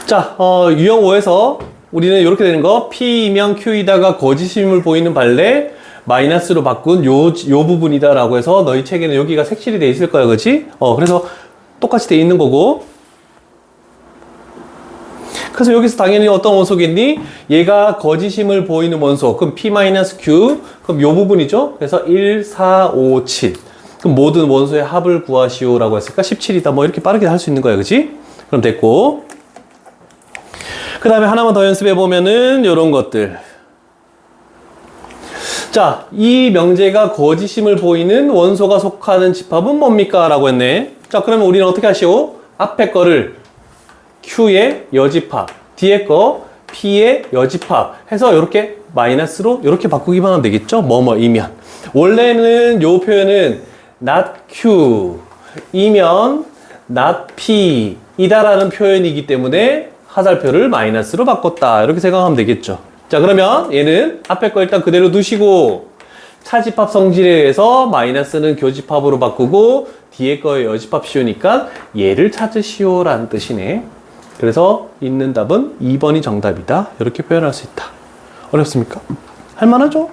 S1: 자, 유형 5에서 우리는 이렇게 되는 거, P이면 Q이다가 거짓임을 보이는 발레 마이너스로 바꾼 요 부분이다 라고 해서 너희 책에는 여기가 색칠이 돼 있을 거야, 그렇지? 그래서 똑같이 돼 있는 거고, 그래서 여기서 당연히 어떤 원소겠니? 얘가 거짓임을 보이는 원소. 그럼 P-Q. 그럼 요 부분이죠? 그래서 1, 4, 5, 7. 그럼 모든 원소의 합을 구하시오 라고 했으니까 17이다. 뭐 이렇게 빠르게 할 수 있는 거야. 그치? 그럼 됐고. 그 다음에 하나만 더 연습해 보면은 요런 것들. 자, 이 명제가 거짓임을 보이는 원소가 속하는 집합은 뭡니까? 라고 했네. 자, 그러면 우리는 어떻게 하시오? 앞에 거를 Q의 여집합, 뒤에 거 P의 여집합 해서 이렇게 마이너스로 이렇게 바꾸기만 하면 되겠죠? 뭐뭐이면. 원래는 요 표현은 not Q 이면 not P 이다라는 표현이기 때문에 화살표를 마이너스로 바꿨다. 이렇게 생각하면 되겠죠. 자, 그러면 얘는 앞에 거 일단 그대로 두시고 차집합 성질에 의해서 마이너스는 교집합으로 바꾸고 뒤에 거의 여집합 씌우니까 얘를 찾으시오 라는 뜻이네. 그래서 있는 답은 2번이 정답이다. 이렇게 표현할 수 있다. 어렵습니까? 할만하죠?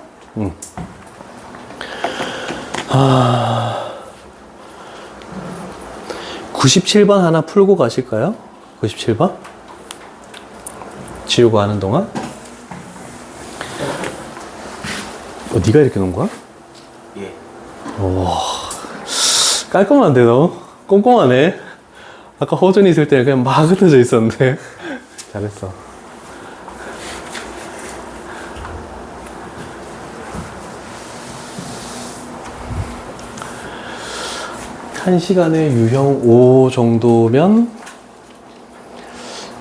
S1: 9 97번 하나 풀고 가실까요? 97번? 지우고 하는 동안? 네가 이렇게 놓은 거야?
S5: 예.
S1: 깔끔한데 너? 꼼꼼하네. 아까 호준이 있을 때는 그냥 막 흩어져 있었는데. 잘했어. 한 시간에 유형 5 정도면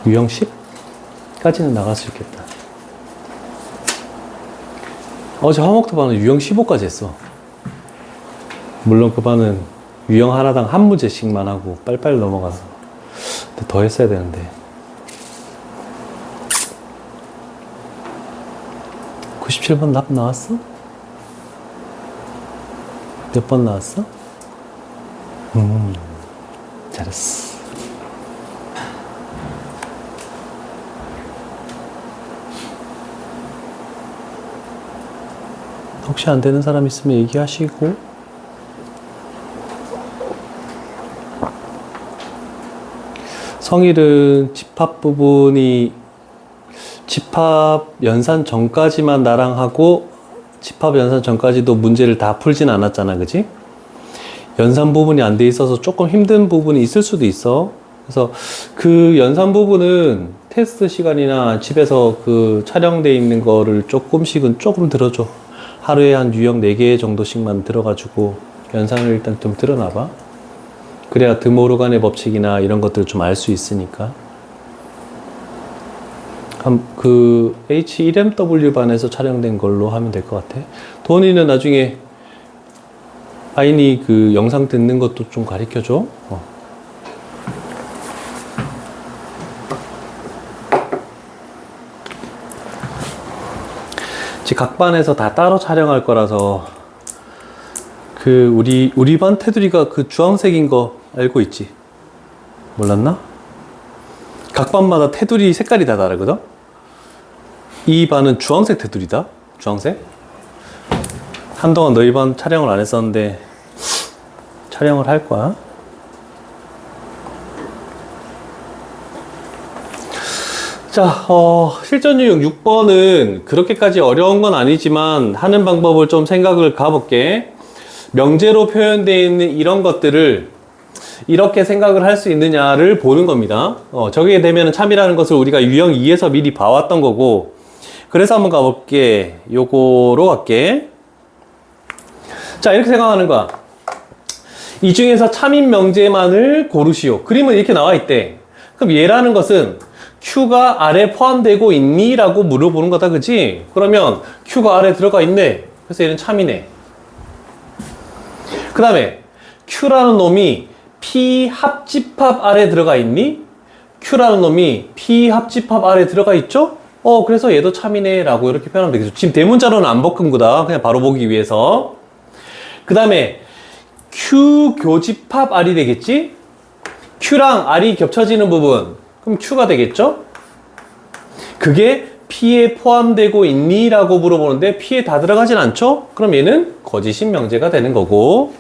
S1: 유형 10까지는 나갈 수 있겠다. 어제 화목토 반은 유형 15까지 했어. 물론 그 반은 유형 하나당 한 문제씩만 하고 빨리빨리 넘어가서. 근데 더 했어야 되는데. 97번 납 나왔어? 몇 번 나왔어? 잘했어. 혹시 안 되는 사람 있으면 얘기하시고. 성일은 집합 부분이 집합 연산 전까지만 나랑 하고 집합 연산 전까지도 문제를 다 풀진 않았잖아, 그지? 연산 부분이 안 돼 있어서 조금 힘든 부분이 있을 수도 있어. 그래서 그 연산 부분은 테스트 시간이나 집에서 그 촬영돼 있는 거를 조금씩은 조금 들어줘. 하루에 한 유형 4개 정도씩만 들어가지고 연산을 일단 좀 들어놔봐. 그래야 드모르간의 법칙이나 이런 것들을 좀 알 수 있으니까. 그 H1MW 반에서 촬영된 걸로 하면 될 것 같아. 도훈이는 나중에 아인이 그 영상 듣는 것도 좀 가르쳐줘. 지금 각 반에서 다 따로 촬영할 거라서 그 우리 반 테두리가 그 주황색인 거 알고 있지? 몰랐나? 각 반마다 테두리 색깔이 다 다르거든? 이 반은 주황색 테두리다. 주황색. 한동안 너희 반 촬영을 안 했었는데 촬영을 할 거야. 자, 실전 유형 6번은 그렇게까지 어려운 건 아니지만 하는 방법을 좀 생각을 가볼게. 명제로 표현되어 있는 이런 것들을 이렇게 생각을 할 수 있느냐를 보는 겁니다. 저게 되면 참이라는 것을 우리가 유형 2에서 미리 봐왔던 거고, 그래서 한번 가볼게. 요거로 갈게. 자, 이렇게 생각하는 거야. 이 중에서 참인 명제만을 고르시오. 그림은 이렇게 나와 있대. 그럼 얘라는 것은 Q가 R에 포함되고 있니? 라고 물어보는 거다, 그치? 그러면 Q가 R에 들어가 있네. 그래서 얘는 참이네. 그 다음에 Q라는 놈이 P 합집합 R에 들어가 있니? Q라는 놈이 P 합집합 R에 들어가 있죠? 그래서 얘도 참이네 라고 이렇게 표현하면 되겠죠. 지금 대문자로는 안 바꾼 거다. 그냥 바로 보기 위해서. 그 다음에 Q 교집합 R이 되겠지? Q랑 R이 겹쳐지는 부분. 그럼 Q가 되겠죠? 그게 P에 포함되고 있니? 라고 물어보는데 P에 다 들어가진 않죠? 그럼 얘는 거짓인 명제가 되는 거고.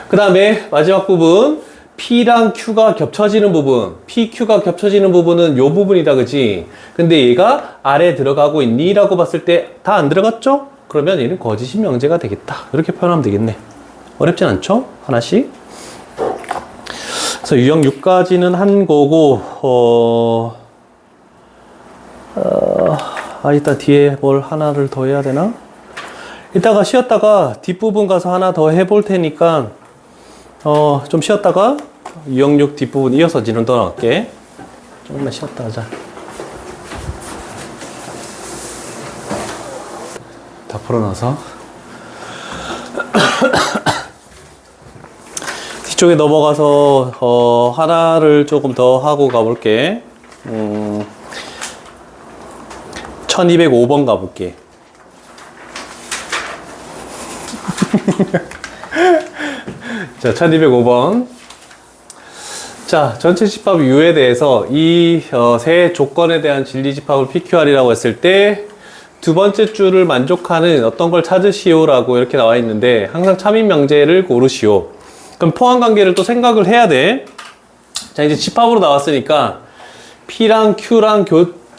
S1: 그 다음에 마지막 부분 P랑 Q가 겹쳐지는 부분, PQ가 겹쳐지는 부분은 요 부분이다, 그치? 근데 얘가 R에 들어가고 있니? 라고 봤을 때 다 안 들어갔죠? 그러면 얘는 거짓인 명제가 되겠다. 이렇게 표현하면 되겠네. 어렵진 않죠? 하나씩. 그래서 유형 6까지는 한 거고, 이따 뒤에 뭘 하나를 더 해야 되나? 이따가 쉬었다가 뒷부분 가서 하나 더 해볼 테니까, 좀 쉬었다가 유형 6 뒷부분 이어서 지는 더 나올게. 조금만 쉬었다 하자. 다 풀어놔서. 뒤쪽에 넘어가서, 하나를 조금 더 하고 가볼게. 1205번 가볼게. 자, 1205번. 자, 전체 집합 U에 대해서 이 세 조건에 대한 진리 집합을 PQR이라고 했을 때 두 번째 줄을 만족하는 어떤 걸 찾으시오라고 이렇게 나와 있는데 항상 참인 명제를 고르시오. 그럼 포함관계를 또 생각을 해야 돼. 자, 이제 집합으로 나왔으니까 P랑 Q랑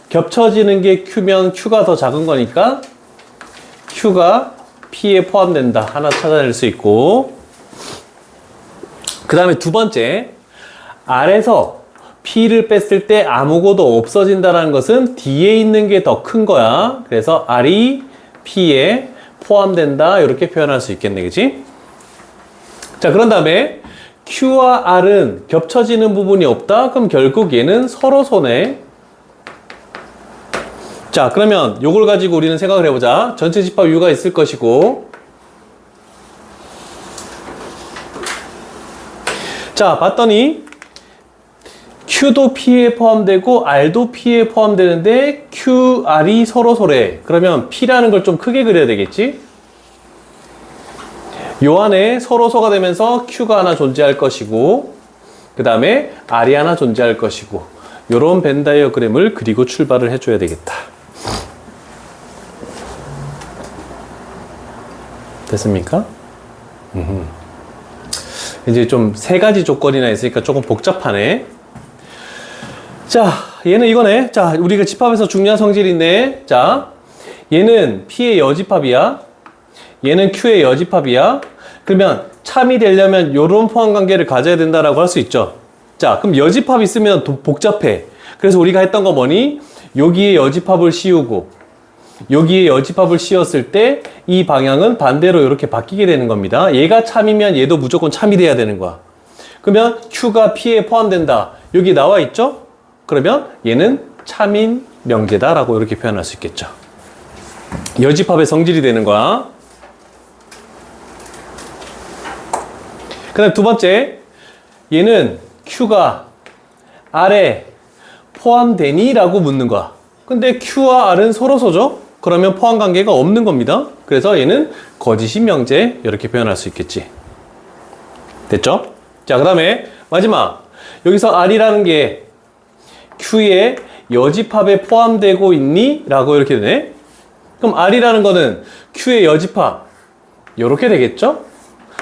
S1: 겹쳐지는 게 Q면 Q가 더 작은 거니까 Q가 P에 포함된다. 하나 찾아낼 수 있고, 그 다음에 두 번째, R에서 P를 뺐을 때 아무것도 없어진다는 것은 D에 있는 게 더 큰 거야. 그래서 R이 P에 포함된다. 이렇게 표현할 수 있겠네. 그치? 자, 그런 다음에 Q와 R은 겹쳐지는 부분이 없다. 그럼 결국 얘는 서로소네. 자, 그러면 요걸 가지고 우리는 생각을 해보자. 전체 집합 U가 있을 것이고, 자, 봤더니 Q도 P에 포함되고 R도 P에 포함되는데 Q, R이 서로소래. 그러면 P라는 걸 좀 크게 그려야 되겠지? 요 안에 서로소가 되면서 Q가 하나 존재할 것이고, 그 다음에 R이 하나 존재할 것이고, 요런 벤 다이어그램을 그리고 출발을 해줘야 되겠다. 됐습니까? 이제 좀 세 가지 조건이나 있으니까 조금 복잡하네. 자, 얘는 이거네. 자, 우리가 집합에서 중요한 성질이 있네. 자, 얘는 P의 여집합이야. 얘는 Q의 여집합이야. 그러면 참이 되려면 요런 포함관계를 가져야 된다라고 할 수 있죠. 자, 그럼 여집합 있으면 복잡해. 그래서 우리가 했던 거 뭐니? 여기에 여집합을 씌우고 여기에 여집합을 씌웠을 때 이 방향은 반대로 이렇게 바뀌게 되는 겁니다. 얘가 참이면 얘도 무조건 참이 돼야 되는 거야. 그러면 Q가 P에 포함된다. 여기 나와 있죠? 그러면 얘는 참인 명제다라고 이렇게 표현할 수 있겠죠. 여집합의 성질이 되는 거야. 그 다음 두 번째, 얘는 Q가 R에 포함되니? 라고 묻는 거야. 근데 Q와 R은 서로소죠? 그러면 포함관계가 없는 겁니다. 그래서 얘는 거짓인 명제 이렇게 표현할 수 있겠지. 됐죠? 자, 그 다음에 마지막, 여기서 R이라는 게 Q의 여집합에 포함되고 있니? 라고 이렇게 되네. 그럼 R이라는 거는 Q의 여집합 이렇게 되겠죠?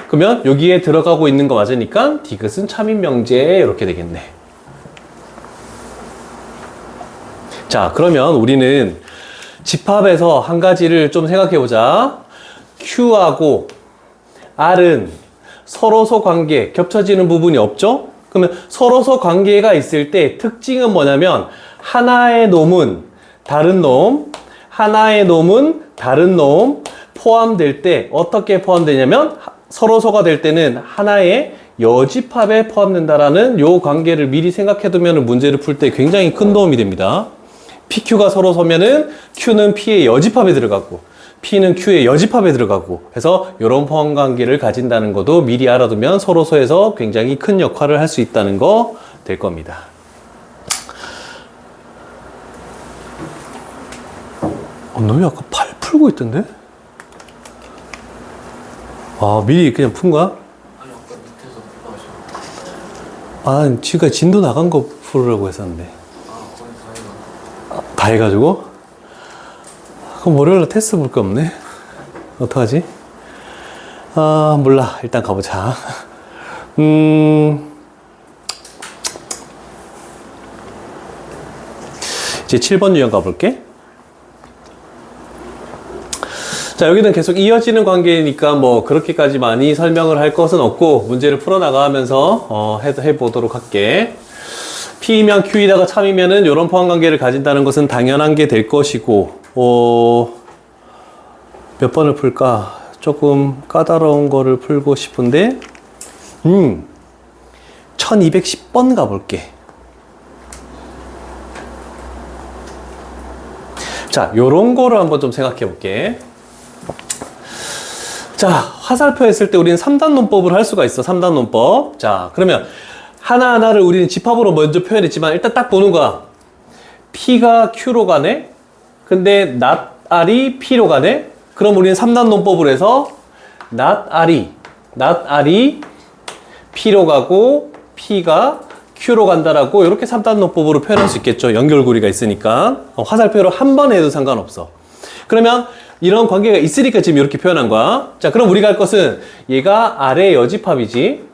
S1: 그러면 여기에 들어가고 있는 거 맞으니까 디귿은 참인 명제 이렇게 되겠네. 자, 그러면 우리는 집합에서 한 가지를 좀 생각해 보자. Q하고 R은 서로소 관계, 겹쳐지는 부분이 없죠? 그러면 서로소 관계가 있을 때 특징은 뭐냐면 하나의 놈은 다른 놈, 하나의 놈은 다른 놈 포함될 때 어떻게 포함되냐면 서로소가 될 때는 하나의 여집합에 포함된다라는 요 관계를 미리 생각해 두면 문제를 풀 때 굉장히 큰 도움이 됩니다. PQ가 서로소면은 Q는 P의 여집합에 들어가고 P는 Q의 여집합에 들어가고 해서 이런 포함 관계를 가진다는 것도 미리 알아두면 서로소에서 굉장히 큰 역할을 할 수 있다는 거 될 겁니다. 너 아까 팔 풀고 있던데? 아, 미리 그냥 푼 거야?
S5: 아니 아까 밑에서 나오셔.
S1: 아, 지가 진도 나간 거 풀으라고 했었는데.
S5: 아 거의 다 해가.
S1: 다 해가지고? 그럼 월요일날 테스트 볼 거 없네? 어떡하지? 아, 몰라. 일단 가보자. 이제 7번 유형 가볼게. 자, 여기는 계속 이어지는 관계니까 뭐 그렇게까지 많이 설명을 할 것은 없고 문제를 풀어나가면서 해보도록 할게. P이면 Q이다가 참이면은 이런 포함관계를 가진다는 것은 당연한 게 될 것이고, 몇 번을 풀까? 조금 까다로운 거를 풀고 싶은데, 1210번 가볼게. 자, 요런 거를 한번 좀 생각해 볼게. 자, 화살표 했을 때 우리는 3단 논법을 할 수가 있어. 3단 논법. 자, 그러면 하나하나를 우리는 집합으로 먼저 표현했지만 일단 딱 보는 거야. P가 Q로 가네? 근데 not R이 P로 가네? 그럼 우리는 3단 논법을 해서 not R이 P로 가고 P가 Q로 간다라고 이렇게 3단 논법으로 표현할 수 있겠죠. 연결고리가 있으니까. 화살표로 한 번 해도 상관없어. 그러면 이런 관계가 있으니까 지금 이렇게 표현한 거야. 자, 그럼 우리가 할 것은 얘가 R의 여집합이지.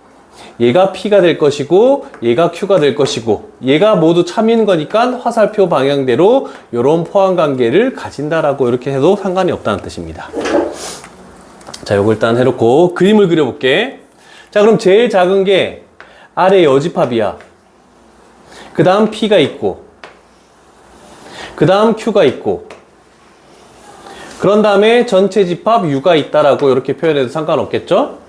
S1: 얘가 P가 될 것이고 얘가 Q가 될 것이고 얘가 모두 참인 거니까 화살표 방향대로 이런 포함 관계를 가진다라고 이렇게 해도 상관이 없다는 뜻입니다. 자, 요거 일단 해놓고 그림을 그려볼게. 자, 그럼 제일 작은 게 아래 여집합이야. 그 다음 P가 있고 그 다음 Q가 있고 그런 다음에 전체 집합 U가 있다라고 이렇게 표현해도 상관없겠죠?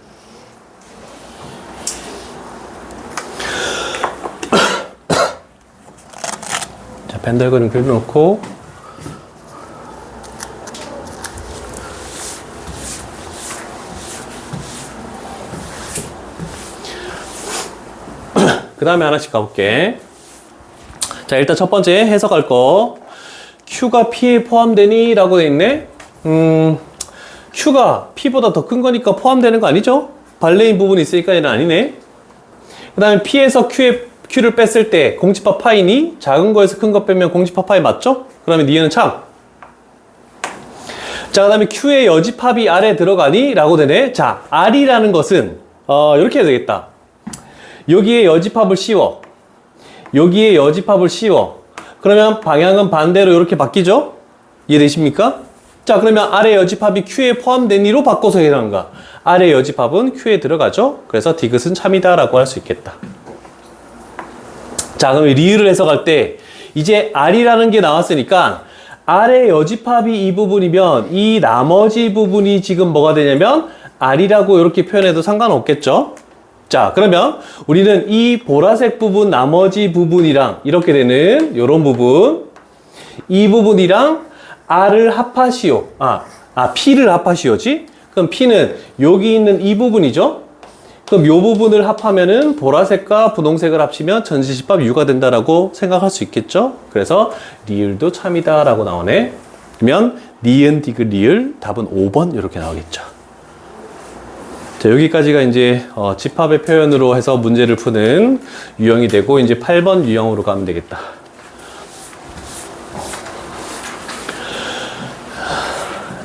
S1: 자, 밴들 그림 그려놓고 그 다음에 하나씩 가볼게. 자, 일단 첫 번째 해석할 거 Q가 P에 포함되니? 라고 돼 있네. Q가 P보다 더 큰 거니까 포함되는 거 아니죠? 발레인 부분이 있으니까 얘는 아니네. 그 다음에 P에서 Q를 뺐을 때 공집합 파이니? 작은 거에서 큰 거 빼면 공집합 파이 맞죠? 그러면 니은은 참. 자, 그 다음에 Q의 여집합이 R에 들어가니? 라고 되네. 자, R이라는 것은 이렇게 해야 되겠다. 여기에 여집합을 씌워. 여기에 여집합을 씌워. 그러면 방향은 반대로 이렇게 바뀌죠? 이해되십니까? 자, 그러면 아래 여집합이 Q에 포함되니로 바꿔서 해당한가? 아래 여집합은 Q에 들어가죠? 그래서 디귿은 참이다 라고 할 수 있겠다. 자, 그럼 리을을 해석할 때 이제 R이라는 게 나왔으니까 아래 여집합이 이 부분이면 이 나머지 부분이 지금 뭐가 되냐면 R이라고 이렇게 표현해도 상관없겠죠? 자, 그러면 우리는 이 보라색 부분 나머지 부분이랑 이렇게 되는 요런 부분 이 부분이랑 R을 합하시오. P를 합하시오지? 그럼 P는 여기 있는 이 부분이죠? 그럼 요 부분을 합하면은 보라색과 분홍색을 합치면 전체집합 U가 된다라고 생각할 수 있겠죠? 그래서 리을도 참이다 라고 나오네. 그러면 니은, 디귿, 리을 답은 5번 이렇게 나오겠죠. 자, 여기까지가 이제 집합의 표현으로 해서 문제를 푸는 유형이 되고 이제 8번 유형으로 가면 되겠다.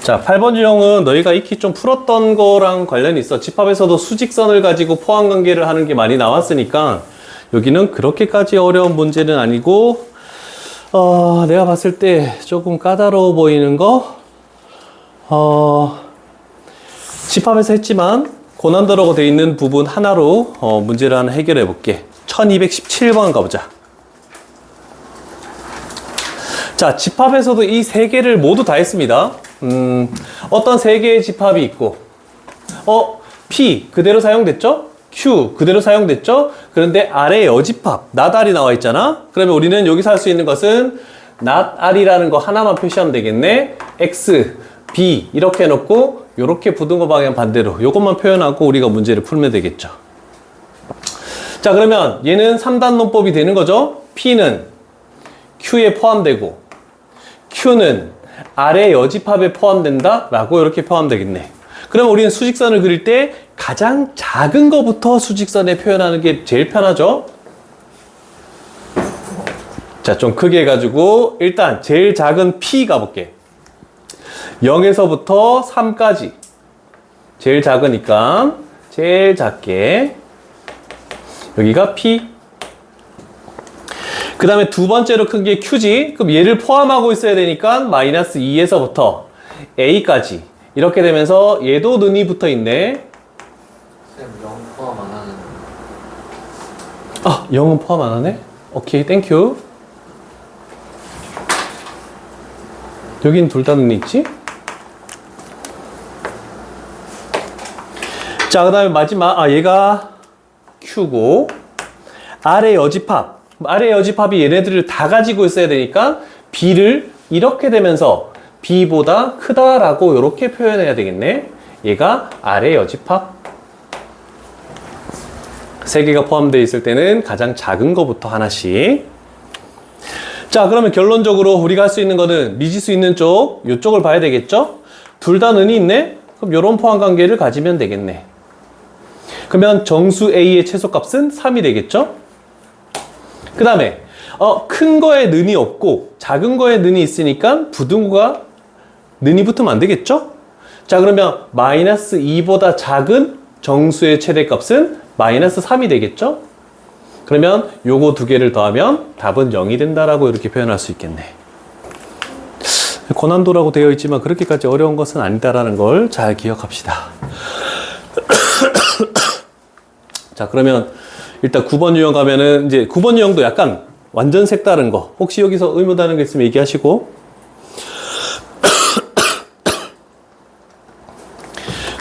S1: 자, 8번 유형은 너희가 익히 좀 풀었던 거랑 관련이 있어. 집합에서도 수직선을 가지고 포함 관계를 하는 게 많이 나왔으니까 여기는 그렇게까지 어려운 문제는 아니고 내가 봤을 때 조금 까다로워 보이는 거 집합에서 했지만 고난도라고 되어 있는 부분 하나로 문제를 하나 해결해 볼게. 1217번 가보자. 자, 집합에서도 이 세 개를 모두 다 했습니다. 어떤 세 개의 집합이 있고 P 그대로 사용됐죠? Q 그대로 사용됐죠? 그런데 R의 여집합 not R이 나와 있잖아. 그러면 우리는 여기서 할 수 있는 것은 not R이라는 거 하나만 표시하면 되겠네. X, B 이렇게 해놓고 요렇게 부등호 방향 반대로 요것만 표현하고 우리가 문제를 풀면 되겠죠. 자, 그러면 얘는 3단 논법이 되는 거죠. P는 Q에 포함되고 Q는 R의 여집합에 포함된다 라고 이렇게 포함되겠네. 그럼 우리는 수직선을 그릴 때 가장 작은 거부터 수직선에 표현하는 게 제일 편하죠. 자, 좀 크게 해가지고 일단 제일 작은 P 가볼게. 0에서부터 3까지 제일 작으니까 제일 작게 여기가 P. 그 다음에 두 번째로 큰 게 Q지. 그럼 얘를 포함하고 있어야 되니까 마이너스 2에서부터 A까지 이렇게 되면서 얘도 는이 붙어 있네.
S5: 쌤, 0 포함 안 하는.
S1: 0은 포함 안 하네? 오케이, 땡큐. 여긴 둘 다 는이 있지? 자, 그 다음에 마지막, 얘가 Q고, R의 여집합. R의 여집합이 얘네들을 다 가지고 있어야 되니까 B를 이렇게 되면서 B보다 크다라고 이렇게 표현해야 되겠네. 얘가 R의 여집합. 세 개가 포함되어 있을 때는 가장 작은 거부터 하나씩. 자, 그러면 결론적으로 우리가 할 수 있는 거는 미지수 있는 쪽, 이쪽을 봐야 되겠죠? 둘 다 는이 있네? 그럼 이런 포함 관계를 가지면 되겠네. 그러면 정수 A의 최소값은 3이 되겠죠? 그 다음에 큰 거에 는이 없고 작은 거에 는이 있으니까 부등호가 는이 붙으면 안 되겠죠? 자, 그러면 마이너스 2보다 작은 정수의 최대값은 마이너스 3이 되겠죠? 그러면 요거 두 개를 더하면 답은 0이 된다라고 이렇게 표현할 수 있겠네. 고난도라고 되어 있지만 그렇게까지 어려운 것은 아니다라는 걸 잘 기억합시다. 자, 그러면 일단 9번 유형 가면은 이제 9번 유형도 약간 완전 색다른 거. 혹시 여기서 의문다는 게 있으면 얘기하시고.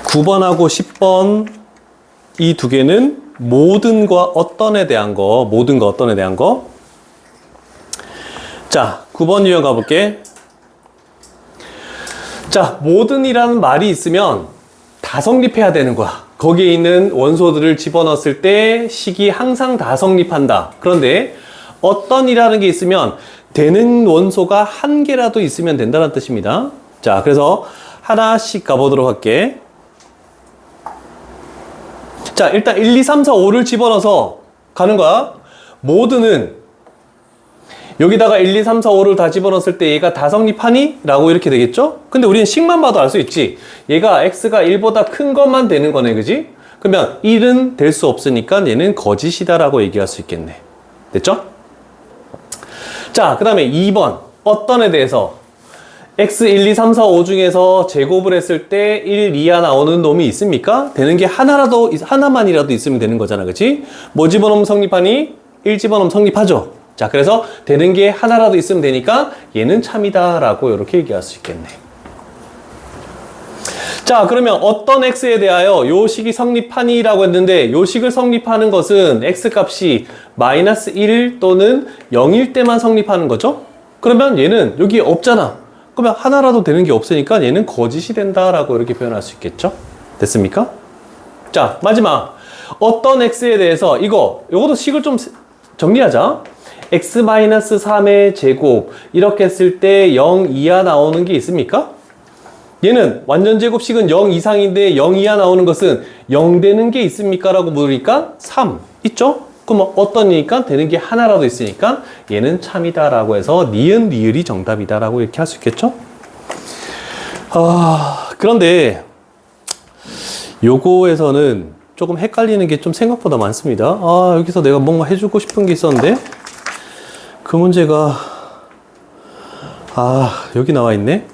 S1: 9번하고 10번 이 두 개는 모든과 어떤에 대한 거, 모든과 어떤에 대한 거. 자, 9번 유형 가볼게. 자, 모든이라는 말이 있으면 다 성립해야 되는 거야. 거기에 있는 원소들을 집어넣었을 때 식이 항상 다 성립한다. 그런데 어떤이라는 게 있으면 되는 원소가 한 개라도 있으면 된다는 뜻입니다. 자, 그래서 하나씩 가보도록 할게. 자, 일단 1, 2, 3, 4, 5를 집어넣어서 가는 거야. 모든은 여기다가 1, 2, 3, 4, 5를 다 집어넣었을 때 얘가 다 성립하니? 라고 이렇게 되겠죠? 근데 우리는 식만 봐도 알 수 있지. 얘가 x가 1보다 큰 것만 되는 거네, 그지? 그러면 1은 될 수 없으니까 얘는 거짓이다 라고 얘기할 수 있겠네. 됐죠? 자, 그 다음에 2번 어떤에 대해서 x 1, 2, 3, 4, 5 중에서 제곱을 했을 때 1 이하 나오는 놈이 있습니까? 되는 게 하나만이라도 있으면 되는 거잖아, 그치? 뭐 집어넣으면 성립하니? 1 집어넣으면 성립하죠. 자, 그래서 되는 게 하나라도 있으면 되니까 얘는 참이다 라고 이렇게 얘기할 수 있겠네. 자, 그러면 어떤 x에 대하여 요 식이 성립하니? 라고 했는데 요 식을 성립하는 것은 x값이 마이너스 1 또는 0일 때만 성립하는 거죠? 그러면 얘는 여기 없잖아. 그러면 하나라도 되는 게 없으니까 얘는 거짓이 된다라고 이렇게 표현할 수 있겠죠? 됐습니까? 자, 마지막 어떤 x에 대해서 요것도 식을 좀 정리하자. x-3의 제곱 이렇게 했을 때 0 이하 나오는 게 있습니까? 얘는 완전 제곱식은 0 이상인데 0 이하 나오는 것은 0 되는 게 있습니까? 라고 물으니까 3 있죠? 그럼 어떤이니까 되는 게 하나라도 있으니까 얘는 참이다 라고 해서 니은 리을이 정답이다 라고 이렇게 할 수 있겠죠? 그런데 요거에서는 조금 헷갈리는 게 좀 생각보다 많습니다. 여기서 내가 뭔가 해주고 싶은 게 있었는데 그 문제가 여기 나와 있네.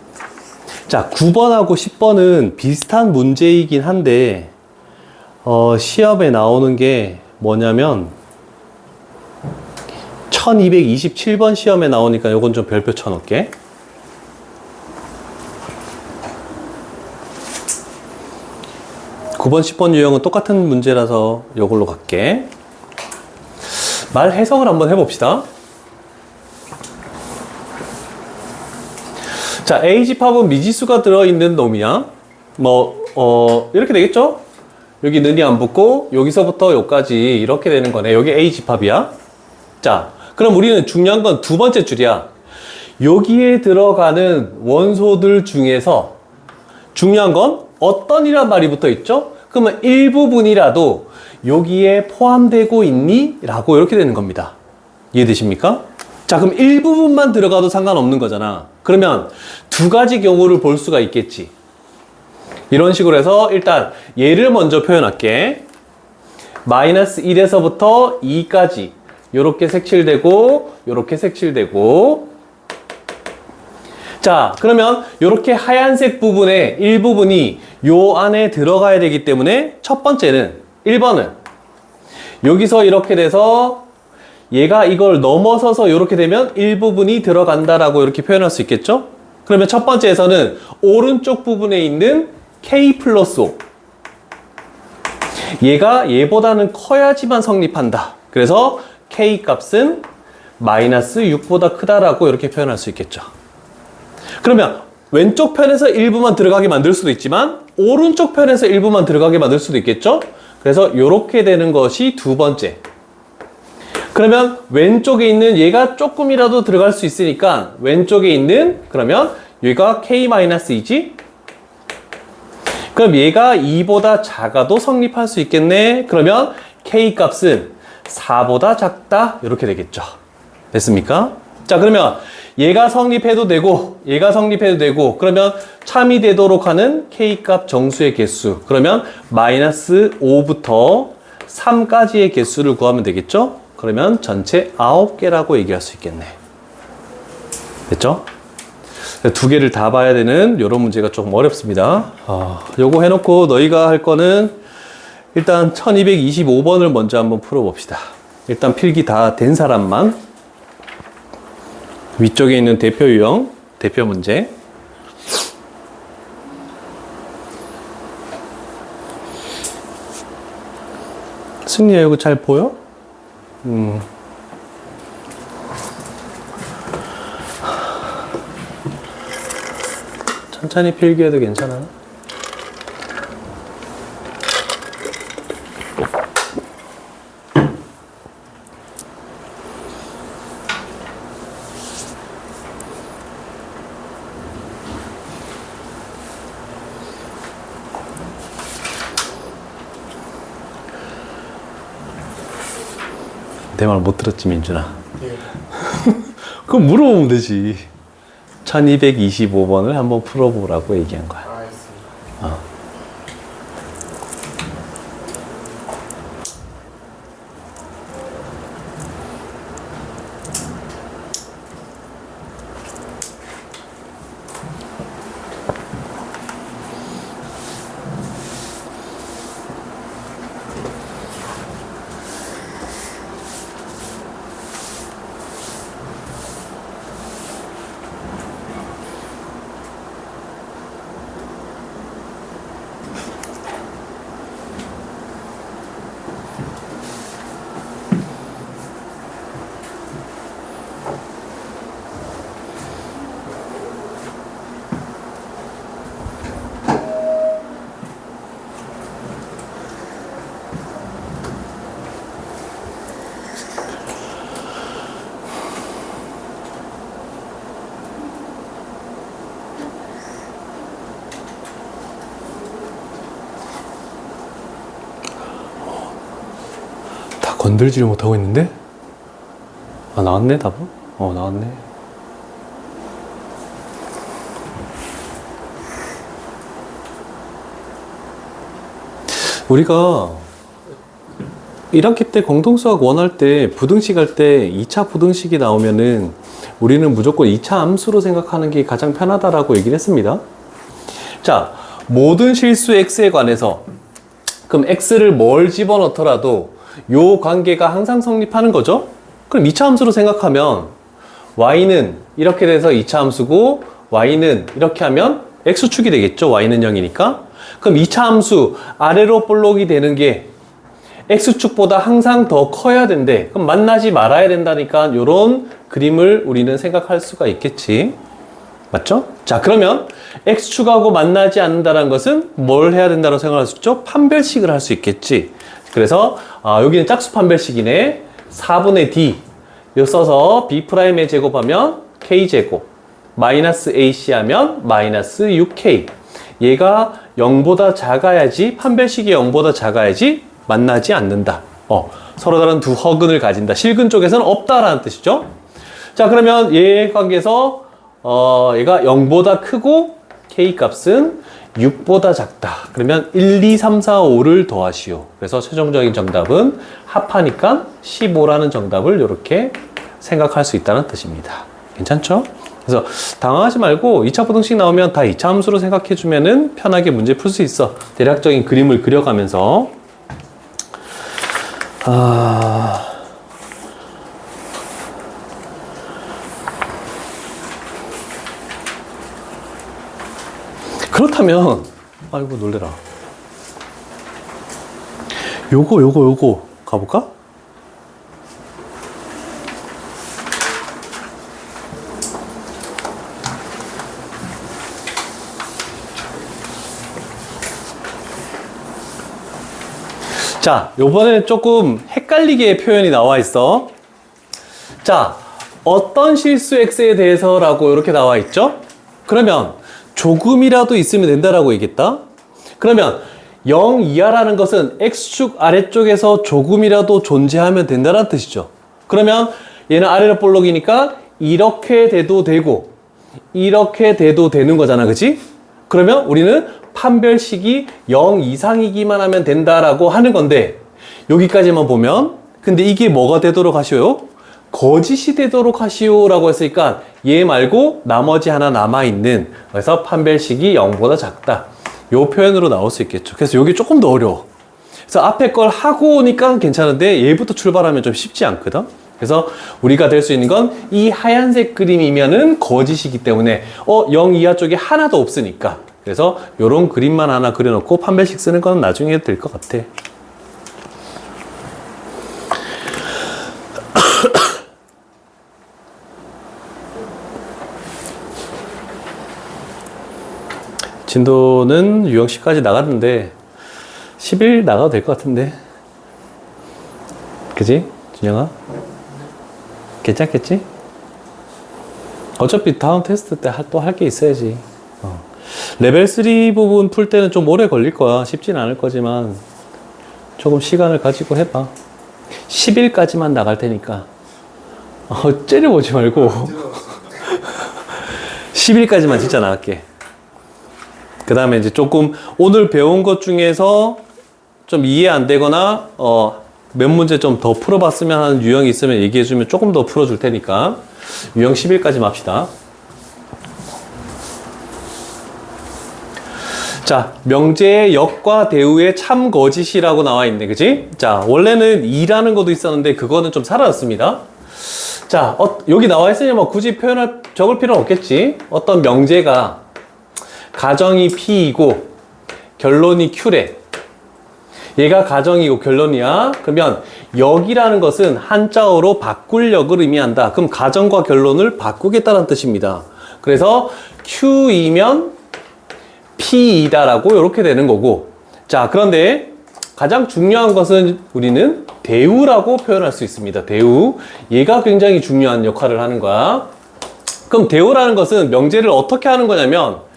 S1: 자, 9번하고 10번은 비슷한 문제이긴 한데 시험에 나오는 게 뭐냐면 1227번 시험에 나오니까 요건 좀 별표 쳐놓을게. (9번) (10번) 유형은 똑같은 문제라서 요걸로 갈게. 말 해석을 한번 해봅시다. 자, A집합은 미지수가 들어있는 놈이야. 이렇게 되겠죠? 여기 는이 안 붙고 여기서부터 여기까지 이렇게 되는 거네. 여기 A집합이야. 자, 그럼 우리는 중요한 건 두 번째 줄이야. 여기에 들어가는 원소들 중에서 중요한 건 어떤이란 말이 붙어 있죠? 그러면 일부분이라도 여기에 포함되고 있니? 라고 이렇게 되는 겁니다. 이해되십니까? 자, 그럼 일부분만 들어가도 상관없는 거잖아. 그러면 두 가지 경우를 볼 수가 있겠지. 이런 식으로 해서 일단 얘를 먼저 표현할게. 마이너스 1에서부터 2까지 요렇게 색칠되고 요렇게 색칠되고. 자, 그러면 요렇게 하얀색 부분의 일부분이 요 안에 들어가야 되기 때문에 첫 번째는 1번은 여기서 이렇게 돼서 얘가 이걸 넘어서서 이렇게 되면 일부분이 들어간다라고 이렇게 표현할 수 있겠죠? 그러면 첫 번째에서는 오른쪽 부분에 있는 K 플러스 5 얘가 얘보다는 커야지만 성립한다. 그래서 K 값은 마이너스 6보다 크다라고 이렇게 표현할 수 있겠죠. 그러면 왼쪽 편에서 일부만 들어가게 만들 수도 있지만 오른쪽 편에서 일부만 들어가게 만들 수도 있겠죠? 그래서 이렇게 되는 것이 두 번째. 그러면 왼쪽에 있는 얘가 조금이라도 들어갈 수 있으니까 왼쪽에 있는 그러면 여기가 K-2지? 그럼 얘가 2보다 작아도 성립할 수 있겠네? 그러면 K 값은 4보다 작다? 이렇게 되겠죠. 됐습니까? 자, 그러면 얘가 성립해도 되고 얘가 성립해도 되고 그러면 참이 되도록 하는 K값 정수의 개수 그러면 마이너스 5부터 3까지의 개수를 구하면 되겠죠? 그러면 전체 9개라고 얘기할 수 있겠네. 됐죠? 두 개를 다 봐야 되는 이런 문제가 조금 어렵습니다. 요거 해놓고 너희가 할 거는 일단 1225번을 먼저 한번 풀어봅시다. 일단 필기 다 된 사람만 위쪽에 있는 대표 유형, 대표 문제. 승리야, 이거 잘 보여? 천천히 필기해도 괜찮아. 내 말 못 들었지, 민준아?
S4: 예.
S1: 그럼 물어보면 되지. 1225번을 한번 풀어보라고 얘기한 거야.
S4: 알겠습니다.
S1: 건들지를 못하고 있는데? 아, 나왔네, 답은? 나왔네. 우리가 1학기 때 공통수학 원할 때 부등식 할 때 2차 부등식이 나오면은 우리는 무조건 2차 함수로 생각하는 게 가장 편하다라고 얘기를 했습니다. 자, 모든 실수 x에 관해서 그럼 x를 뭘 집어넣더라도 요 관계가 항상 성립하는 거죠. 그럼 2차 함수로 생각하면 y는 이렇게 돼서 2차 함수고 y는 이렇게 하면 x축이 되겠죠. y는 0이니까. 그럼 2차 함수 아래로 볼록이 되는 게 x축보다 항상 더 커야 된대. 그럼 만나지 말아야 된다니까 요런 그림을 우리는 생각할 수가 있겠지. 맞죠? 자, 그러면 x축하고 만나지 않는다는 것은 뭘 해야 된다고 생각할 수 있죠? 판별식을 할 수 있겠지. 그래서 여기는 짝수 판별식이네. 4분의 d 요 써서 b'의 제곱하면 k제곱 마이너스 ac 하면 마이너스 6k. 얘가 0보다 작아야지, 판별식이 0보다 작아야지 만나지 않는다. 서로 다른 두 허근을 가진다. 실근 쪽에서는 없다라는 뜻이죠. 자, 그러면 얘 관계에서 얘가 0보다 크고 k 값은 6보다 작다. 그러면 1, 2, 3, 4, 5를 더하시오. 그래서 최종적인 정답은 합하니까 15라는 정답을 이렇게 생각할 수 있다는 뜻입니다. 괜찮죠? 그래서 당황하지 말고 2차 부등식 나오면 다 2차 함수로 생각해 주면은 편하게 문제 풀 수 있어. 대략적인 그림을 그려가면서. 그렇다면, 아이고, 놀래라. 요거 가볼까? 자, 요번에 조금 헷갈리게 표현이 나와 있어. 자, 어떤 실수 x에 대해서라고 이렇게 나와 있죠? 그러면 조금이라도 있으면 된다라고 얘기했다. 그러면 0 이하라는 것은 x축 아래쪽에서 조금이라도 존재하면 된다는 뜻이죠. 그러면 얘는 아래로 볼록이니까 이렇게 돼도 되고 이렇게 돼도 되는 거잖아, 그치? 그러면 우리는 판별식이 0 이상이기만 하면 된다라고 하는 건데, 여기까지만 보면 근데 이게 뭐가 되도록 하시오요? 거짓이 되도록 하시오라고 했으니까 얘 말고 나머지 하나 남아있는, 그래서 판별식이 0보다 작다, 요 표현으로 나올 수 있겠죠. 그래서 이게 조금 더 어려워. 그래서 앞에 걸 하고 오니까 괜찮은데 얘부터 출발하면 좀 쉽지 않거든. 그래서 우리가 될 수 있는 건 이 하얀색 그림이면은 거짓이기 때문에 0 이하 쪽에 하나도 없으니까, 그래서 요런 그림만 하나 그려놓고 판별식 쓰는 건 나중에 해도 될 것 같아. 진도는 유형 10까지 나갔는데 10일 나가도 될 것 같은데, 그지? 준영아? 괜찮겠지? 어차피 다음 테스트 때 또 할 게 있어야지. 레벨 3 부분 풀 때는 좀 오래 걸릴 거야. 쉽진 않을 거지만 조금 시간을 가지고 해봐. 10일까지만 나갈 테니까 째려보지 말고 10일까지만 진짜 나갈게. 그 다음에 이제 조금 오늘 배운 것 중에서 좀 이해 안 되거나 몇 문제 좀 더 풀어봤으면 하는 유형이 있으면 얘기해주면 조금 더 풀어줄 테니까 유형 10일까지 합시다. 자, 명제의 역과 대우의 참 거짓이라고 나와 있네, 그치? 자, 원래는 이라는 것도 있었는데 그거는 좀 사라졌습니다. 자, 여기 나와 있으니 뭐 굳이 적을 필요는 없겠지. 어떤 명제가 가정이 P이고 결론이 Q래. 얘가 가정이고 결론이야. 그러면 역이라는 것은 한자어로 바꿀 역을 의미한다. 그럼 가정과 결론을 바꾸겠다는 뜻입니다. 그래서 Q이면 P이다라고 이렇게 되는 거고. 자, 그런데 가장 중요한 것은 우리는 대우라고 표현할 수 있습니다. 대우. 얘가 굉장히 중요한 역할을 하는 거야. 그럼 대우라는 것은 명제를 어떻게 하는 거냐면,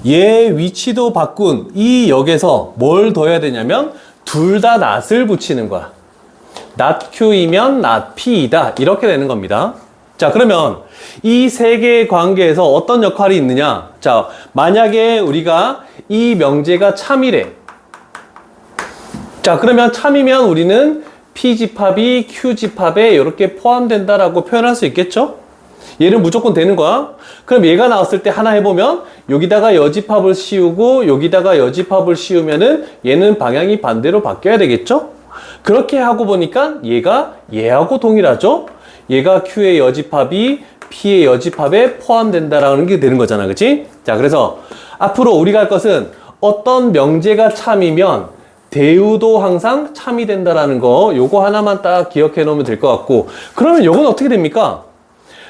S1: 얘 위치도 바꾼 이 역에서 뭘 더해야 되냐면 둘 다 not을 붙이는 거야. not Q이면 not P이다, 이렇게 되는 겁니다. 자, 그러면 이 세 개의 관계에서 어떤 역할이 있느냐. 자, 만약에 우리가 이 명제가 참이래. 자, 그러면 참이면 우리는 P집합이 Q집합에 이렇게 포함된다라고 표현할 수 있겠죠? 얘는 무조건 되는 거야. 그럼 얘가 나왔을 때 하나 해보면 여기다가 여집합을 씌우고 여기다가 여집합을 씌우면은 얘는 방향이 반대로 바뀌어야 되겠죠? 그렇게 하고 보니까 얘가 얘하고 동일하죠? 얘가 Q의 여집합이 P의 여집합에 포함된다라는 게 되는 거잖아, 그치? 자, 그래서 앞으로 우리가 할 것은 어떤 명제가 참이면 대우도 항상 참이 된다라는 거, 요거 하나만 딱 기억해 놓으면 될 것 같고, 그러면 요건 어떻게 됩니까?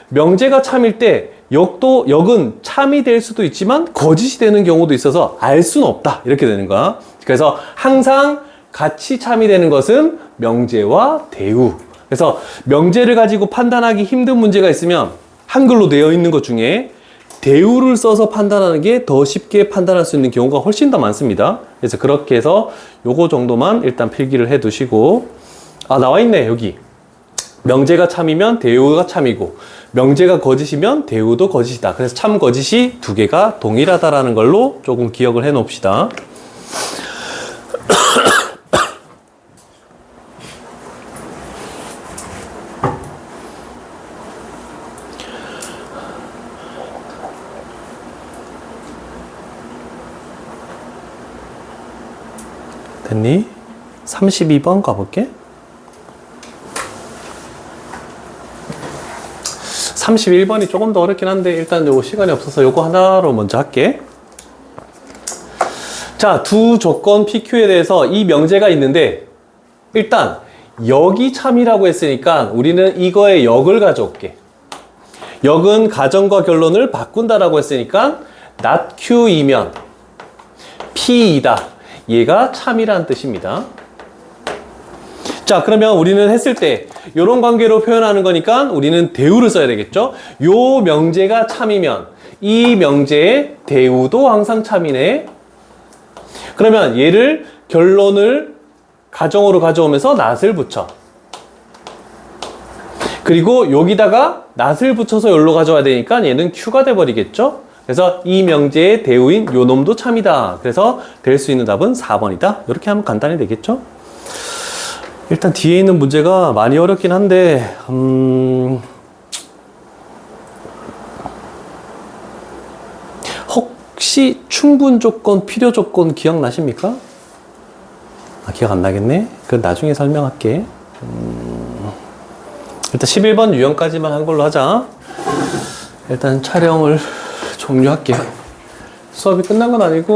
S1: 명제가 참일 때 역은 참이 될 수도 있지만 거짓이 되는 경우도 있어서 알 수는 없다, 이렇게 되는 거야. 그래서 항상 같이 참이 되는 것은 명제와 대우. 그래서 명제를 가지고 판단하기 힘든 문제가 있으면 한글로 되어 있는 것 중에 대우를 써서 판단하는 게 더 쉽게 판단할 수 있는 경우가 훨씬 더 많습니다. 그래서 그렇게 해서 요거 정도만 일단 필기를 해 두시고, 나와 있네, 여기. 명제가 참이면 대우가 참이고, 명제가 거짓이면 대우도 거짓이다. 그래서 참 거짓이 두 개가 동일하다라는 걸로 조금 기억을 해 놓읍시다. 됐니? 32번 가볼게. 31번이 조금 더 어렵긴 한데 일단 요거 시간이 없어서 요거 하나로 먼저 할게. 자, 두 조건 PQ에 대해서 이 명제가 있는데, 일단 역이 참이라고 했으니까 우리는 이거의 역을 가져올게. 역은 가정과 결론을 바꾼다라고 했으니까 not Q이면 P이다, 얘가 참이라는 뜻입니다. 자, 그러면 우리는 했을 때 이런 관계로 표현하는 거니까 우리는 대우를 써야 되겠죠? 요 명제가 참이면 이 명제의 대우도 항상 참이네. 그러면 얘를 결론을 가정으로 가져오면서 not을 붙여. 그리고 여기다가 낫을 붙여서 여기로 가져와야 되니까 얘는 Q가 돼버리겠죠? 그래서 이 명제의 대우인 요 놈도 참이다. 그래서 될 수 있는 답은 4번이다. 이렇게 하면 간단히 되겠죠? 일단 뒤에 있는 문제가 많이 어렵긴 한데 혹시 충분 조건, 필요 조건 기억나십니까? 아, 기억 안 나겠네? 그건 나중에 설명할게. 일단 11번 유형까지만 한 걸로 하자. 일단 촬영을 종료할게. 수업이 끝난 건 아니고